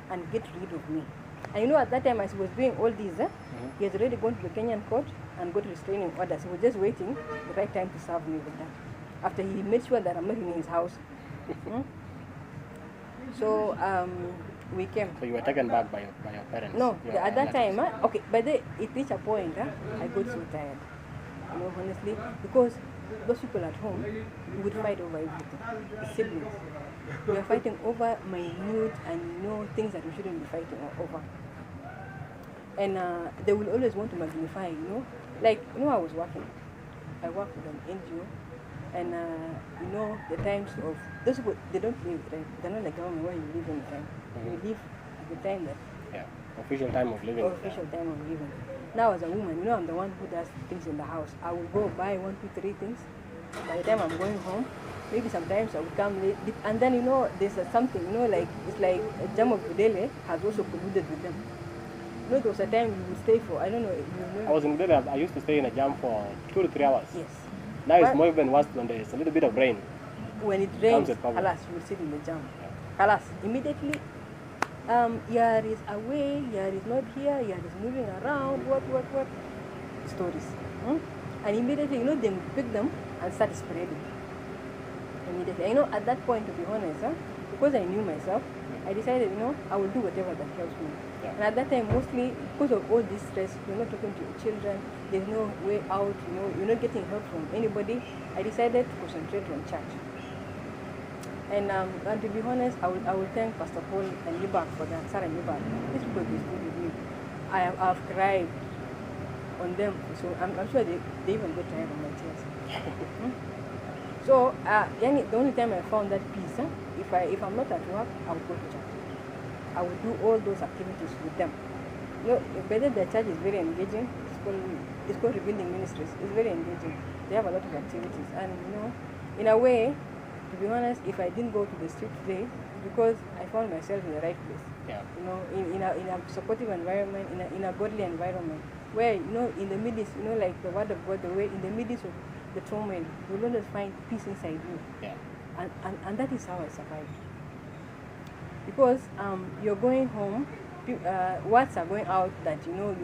and get rid of me. And at that time, as he was doing all these, he had already gone to the Kenyan court and got restraining orders. He was just waiting the right time to serve me with that. After he made sure that I'm not in his house. So we came. So you were taken back by your parents? No, at that time, okay, but it reached a point, I got so tired, honestly, because those people at home would fight over everything, the siblings. We are fighting over minute and things that we shouldn't be fighting over. And they will always want to magnify, like, I was working. I work with an NGO, and the times of those people, they don't live, right? They're not like government where you live any time. You live at the time that official time of living. Official time of living. Now as a woman, I'm the one who does things in the house. I will go buy 1, 2, 3 things. By the time I'm going home, maybe sometimes I will come late. And then there's something, like it's like a jam of Budele has also colluded with them. There was a time we would stay for, I don't know. I was in Budele, I used to stay in a jam for 2 to 3 hours. Yes. Now it's more even worse when there's a little bit of rain. When it rains, alas, you will sit in the jam. Alas, immediately, Yar is away, Yar is not here, Yar is moving around, what? Stories. And immediately, they would pick them and start spreading. Immediately. At that point, to be honest, because I knew myself, I decided, I will do whatever that helps me. And at that time, mostly, because of all this stress, you're not talking to your children, there's no way out, you're not getting help from anybody, I decided to concentrate on church. And to be honest, I will thank Pastor Paul and Libak for that, Sarah and Libak. These people, they stood with me. I've cried on them, so I'm sure they even got tired of my tears. So, the only time I found that peace, if I'm not at work, I would go to church. I would do all those activities with them. Whether the church is very engaging, it's called Rebuilding Ministries. It's very engaging. They have a lot of activities, and in a way, to be honest, if I didn't go to the street today, it's because I found myself in the right place. In a supportive environment, in a godly environment, where in the midst, like the word of God, the way in the midst of the turmoil, you'll always find peace inside you. And that is how I survived. Because you're going home, words are going out that you're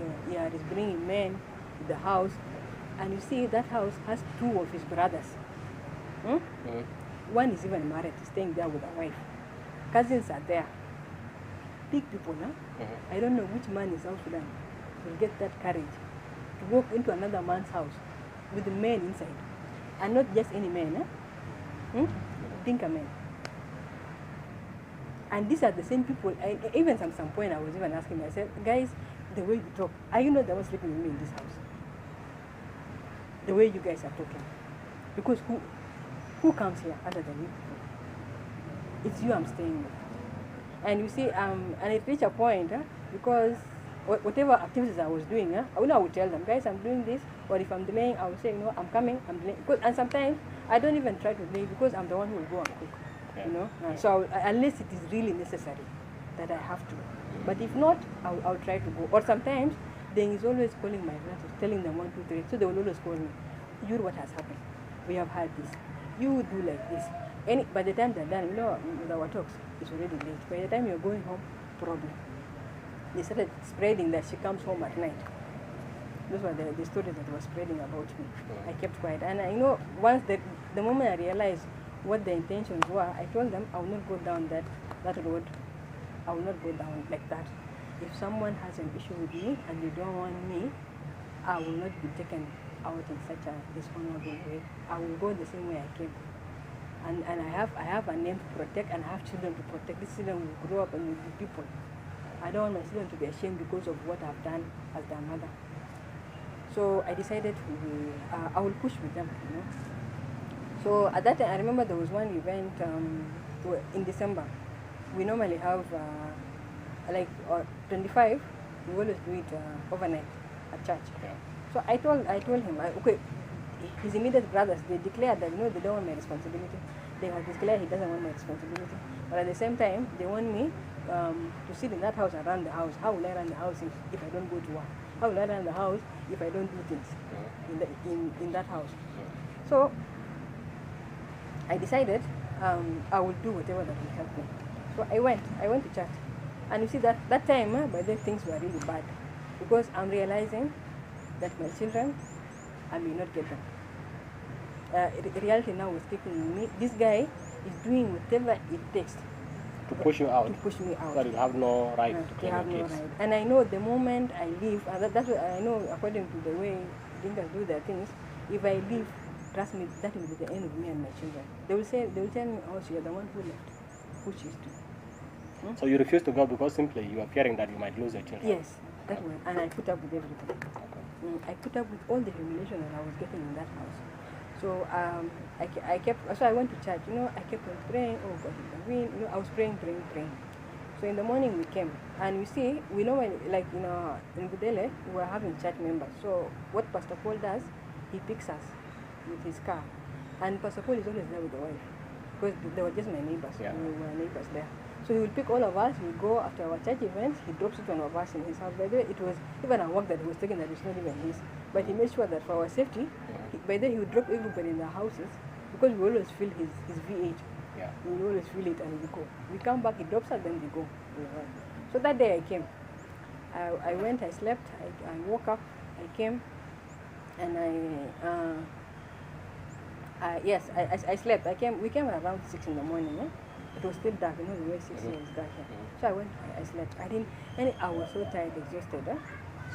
is bringing men to the house, and you see that house has 2 of his brothers. One is even married, staying there with a wife. Cousins are there. Big people, I don't know which man in South Sudan will get that courage to walk into another man's house with the men inside. And not just any men, Dinka men. And these are the same people, even at some point I was even asking myself, guys, the way you talk, are you not the one sleeping with me in this house? The way you guys are talking. Because who comes here other than you? It's you I'm staying with. And you see, and it reached a point, because whatever activities I was doing, I would tell them, guys, I'm doing this, or if I'm delaying, I will say, I'm coming, I'm delaying. And sometimes I don't even try to delay because I'm the one who will go and cook, So unless it is really necessary that I have to. But if not, I'll try to go. Or sometimes then he's always calling my relatives, telling them 1, 2, 3. So they will always call me. You what has happened? We have had this. You do like this. And by the time they're done, with our talks, it's already late. By the time you're going home, problem. They started spreading that she comes home at night. Those were the stories that were spreading about me. I kept quiet. And once the moment I realized what the intentions were, I told them I will not go down that road. I will not go down like that. If someone has an issue with me and they don't want me, I will not be taken out in such a dishonorable way. I will go the same way I came. And I have a name to protect, and I have children to protect. These children will grow up and will be people. I don't want my children to be ashamed because of what I've done as their mother. So I decided I will push with them, So at that time, I remember there was one event in December. We normally have 25. We always do it overnight at church. Yeah. So I told him, his immediate brothers, they declared that they don't want my responsibility. They have declared he doesn't want my responsibility. But at the same time, they want me to sit in that house and run the house. How will I run the house if I don't go to work? How will I run the house if I don't do things in that house? So I decided I will do whatever that will help me. So I went to church. And you see that time, by then things were really bad. Because I'm realizing that my children, I may not get them. Reality now is taking me. This guy is doing whatever it takes to push you out. To push me out. But you have no right to have no kids. right. And I know the moment I leave, and that's what I know according to the way Dinkas do their things, if I leave, trust me, that will be the end of me and my children. They will tell me, oh, you're the one who left, who choose to. So you refused to go because simply you are fearing that you might lose your children? Yes, that one. And I put up with everything. I put up with all the humiliation that I was getting in that house. So so I went to church, I kept on praying, oh God, I was praying. So in the morning we came, and you see, we know when, in Budele, we were having church members. So what Pastor Paul does, he picks us with his car. And Pastor Paul is always there with the wife, because they were just my neighbors. Yeah. We were neighbors there. So he will pick all of us, we go after our church events, he drops each one of us in his house. By the way, it was even a work that he was taking that was not even his. But he made sure that for our safety, by then he would drop everybody in their houses, because we always feel his V8. Yeah. We always feel it and we go. We come back, he drops us, then we go. So that day I came. I went, I slept, I woke up, I came, and I slept. We came around 6 in the morning. It was still dark, the way 6 was dark here. So I went, I slept. I was so tired, exhausted.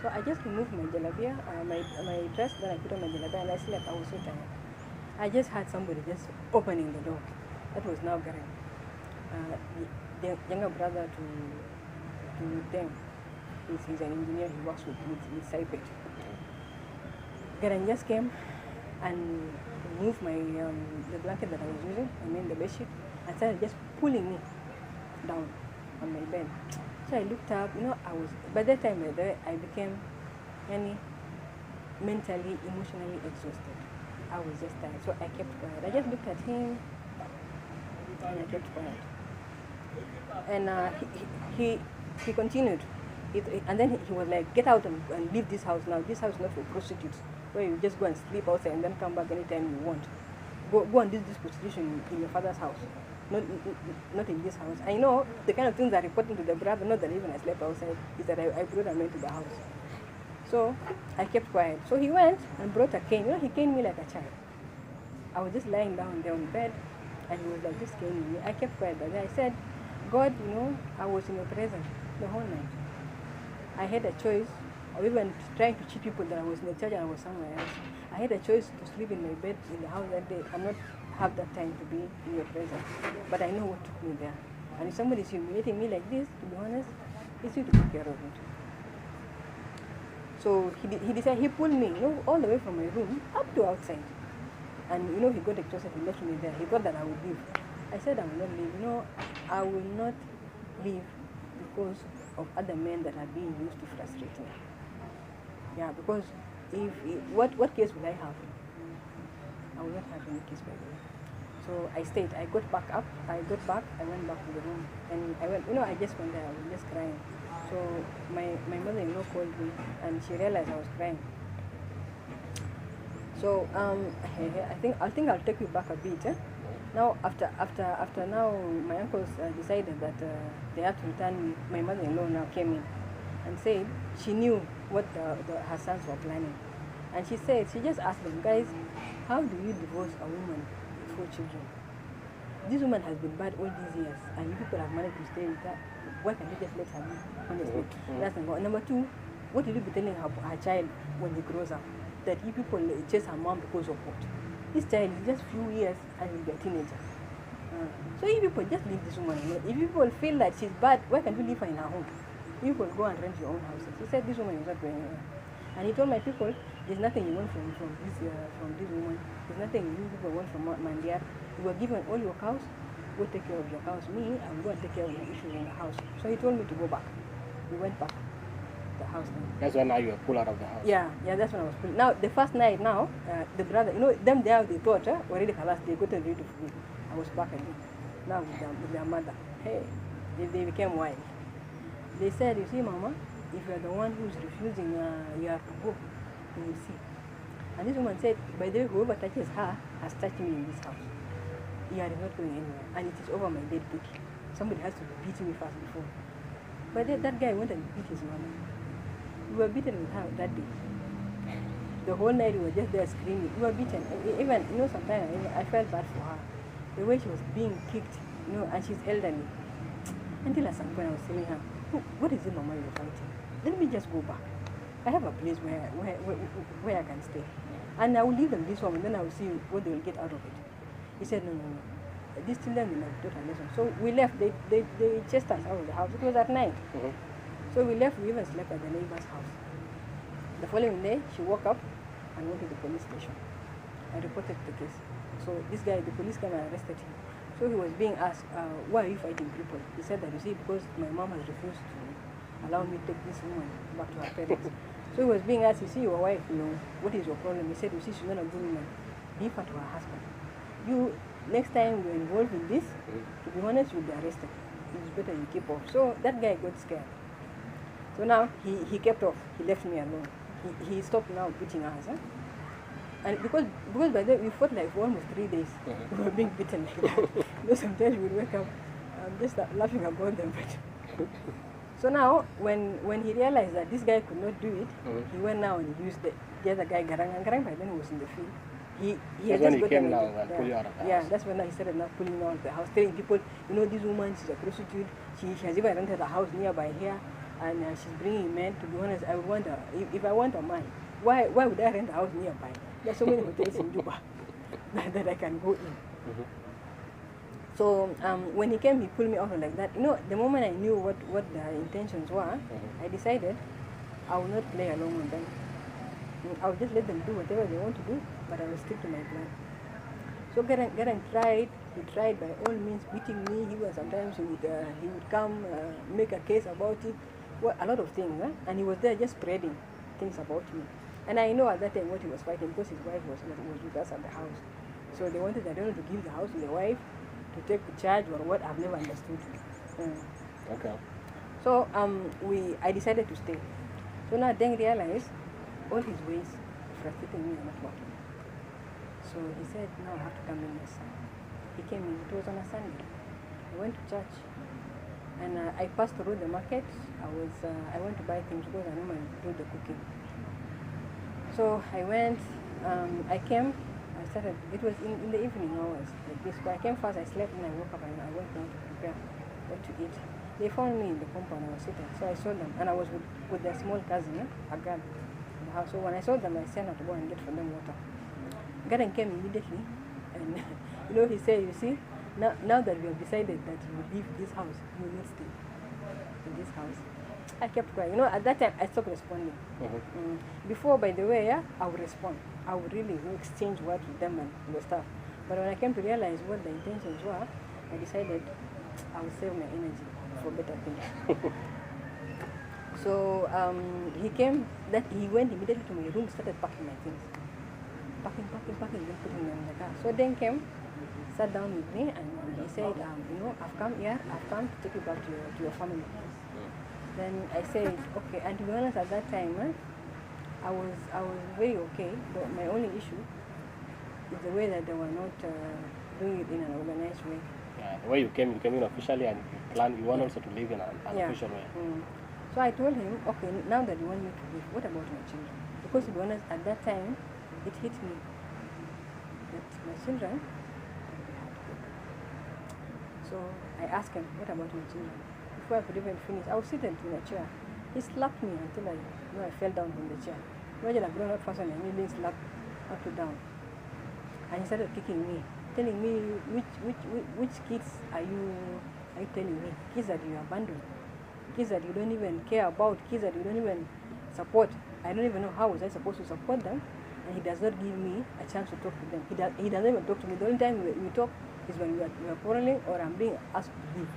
So I just removed my jalabia, my dress, then I put on my jalabia and I slept. I was so tired. I just had somebody just opening the door. That was now Garen. The younger brother to them. He's an engineer, he works with Saipet. Garen just came and removed the blanket that I was using, the bedsheet, and started just pulling me down on my bed. So I looked up, by that time I became mentally, emotionally exhausted. I was just tired, so I kept quiet. I just looked at him and I kept quiet. And he continued. And then he was like, get out and leave this house now. This house is not for prostitutes, where you just go and sleep outside and then come back anytime you want. Go and do this prostitution in your father's house, not in this house. I know the kind of things that are reporting to the brother, not that even I slept outside, is that I brought a man to the house. So I kept quiet. So he went and brought a cane. He caned me like a child. I was just lying down there on bed, and he was like just caning me. I kept quiet, but then I said, God, I was in your presence the whole night. I had a choice of even trying to cheat people that I was in the church and I was somewhere else. I had a choice to sleep in my bed in the house that day and not have that time to be in your presence. But I know what took me there. And if somebody is humiliating me like this, to be honest, it's you to take care of it. So he decided, he pulled me, all the way from my room up to outside. And he got exhausted, he left me there. He thought that I would leave. I said I will not leave. I will not leave because of other men that are being used to frustrate me. Yeah, because what case will I have? I will not have any case, by the way. So I stayed. I got back up. I went back to the room. And I went, I just went there. I was just crying. So my mother-in-law called me, and she realized I was crying. So I think I'll take you back a bit. Now after now, my uncles decided that they had to return me. My mother-in-law now came in and said she knew what her sons were planning, and she said she just asked them, guys, how do you divorce a woman with 4 children? This woman has been bad all these years, and you people have managed to stay with her. Why can't you just let her be? Honestly, that's number one. Number two, what will you be telling her child when he grows up? That you people chase her mom because of what? This child is just few years and will be a teenager. So you people just leave this woman alone. If you people feel that she's bad, why can't you leave her in her home? You people go and rent your own houses. He said this woman is not going anywhere. And he told my people, there's nothing you want from this woman. There's nothing you people want from Mandia. You were given all your cows. Go take care of your cows. Me, I will go and take care of my issues in the house. So he told me to go back. We went back to the house now. That's when now you were pulled out of the house. Yeah, that's when I was pulled. Now, the first night now, the brother, them there, they thought, already Kalas, they got ready to forgive. I was back again. Now with their mother. Hey, they became wild. They said, you see, Mama, if you're the one who's refusing, you have to go. You will see. And this woman said, by the way, whoever touches her has touched me in this house. You are not going anywhere. And it is over my dead body. Somebody has to beat me first before. But that guy went and beat his mama. We were beaten with her that day. The whole night we were just there screaming. We were beaten. Even, sometimes I felt bad for her. The way she was being kicked, and she's elderly. Until at some point I was telling her, what is it, Mama, you're fighting? Let me just go back. I have a place where I can stay. And I will leave them this home, and then I will see what they will get out of it. He said, no. These children will have taught a lesson. So we left. They chased us out of the house. It was at night. So we left. We even slept at the neighbor's house. The following day, she woke up and went to the police station. I reported the case. So this guy, the police came and arrested him. So he was being asked, why are you fighting people? He said that, you see, because my mom has refused to allow me to take this woman back to her parents. So he was being asked, you see, your wife, what is your problem? He said, you see, she's not a good woman. Give her to her husband. You, next time you're involved in this, to be honest, you'll be arrested. It's better you keep off. So that guy got scared. So now he kept off. He left me alone. He stopped now beating us. And because by then we fought like for almost 3 days. We were being beaten like that. Sometimes we would wake up just laughing about them. So now when he realized that this guy could not do it, he went now and used the other guy, Garang. And Garang by then was in the field. That's when he came now and pulled you out of the house. Yeah, that's when he started now pulling out of the house, telling people, this woman, she's a prostitute. She has even rented a house nearby here, and she's bringing men. To be honest, I would wonder, if I want a man, why would I rent a house nearby? There's so many hotels in Juba that I can go in. So when he came, he pulled me out like that. The moment I knew what their intentions were, I decided I will not play along with them. I will just let them do whatever they want to do, but I will stick to my plan. So Garang tried. He tried by all means beating me. Sometimes he would come make a case about it. Well, a lot of things, and he was there just spreading things about me. And I know at that time what he was fighting, because his wife was with us at the house. So they wanted, I don't know, to give the house to the wife, to take charge or what. I've never understood. Okay. So I decided to stay. So now Deng realized all his ways frustrating me are not working. So he said, no, I have to come in next Sunday. He came in. It was on a Sunday. I went to church, and I passed through the market. I went to buy things because I normally do the cooking. So I went. I came. I started. It was in the evening hours like this. But I came first. I slept, and I woke up, and I went down to prepare what to eat. They found me in the compound. I was sitting. So I saw them, and I was with their small cousin, a girl. So when I saw them, I sent her to go and get for them water. Garang came immediately, and he said, you see, now that we have decided that you will leave this house, you will not stay in this house. I kept quiet. At that time, I stopped responding. Before, by the way, I would respond. I would really exchange words with them and the stuff. But when I came to realize what the intentions were, I decided I would save my energy for better things. So he went immediately to my room, started packing my things. Packing, then putting them in the car. So then came, sat down with me, and he said, I've come here, to take you back to your family. Then I said, okay, and to be honest, at that time, I was very okay, but my only issue is the way that they were not doing it in an organized way. Yeah, the way you came in officially, and you want also to live in an official way. So I told him, okay, now that you want me to leave, what about my children? Because to be honest, at that time, it hit me that my children, so I asked him, what about my children? Before I could even finish, I was seated in a chair. He slapped me until I fell down from the chair. Imagine a grown-up person and me being slapped up to down. And he started kicking me, telling me, which kids are you telling me? Kids that you abandoned, kids that you don't even care about, kids that you don't even support. I don't even know how was I supposed to support them, and he does not give me a chance to talk to them. He doesn't even talk to me. The only time we talk is when we are quarreling or I'm being asked to leave.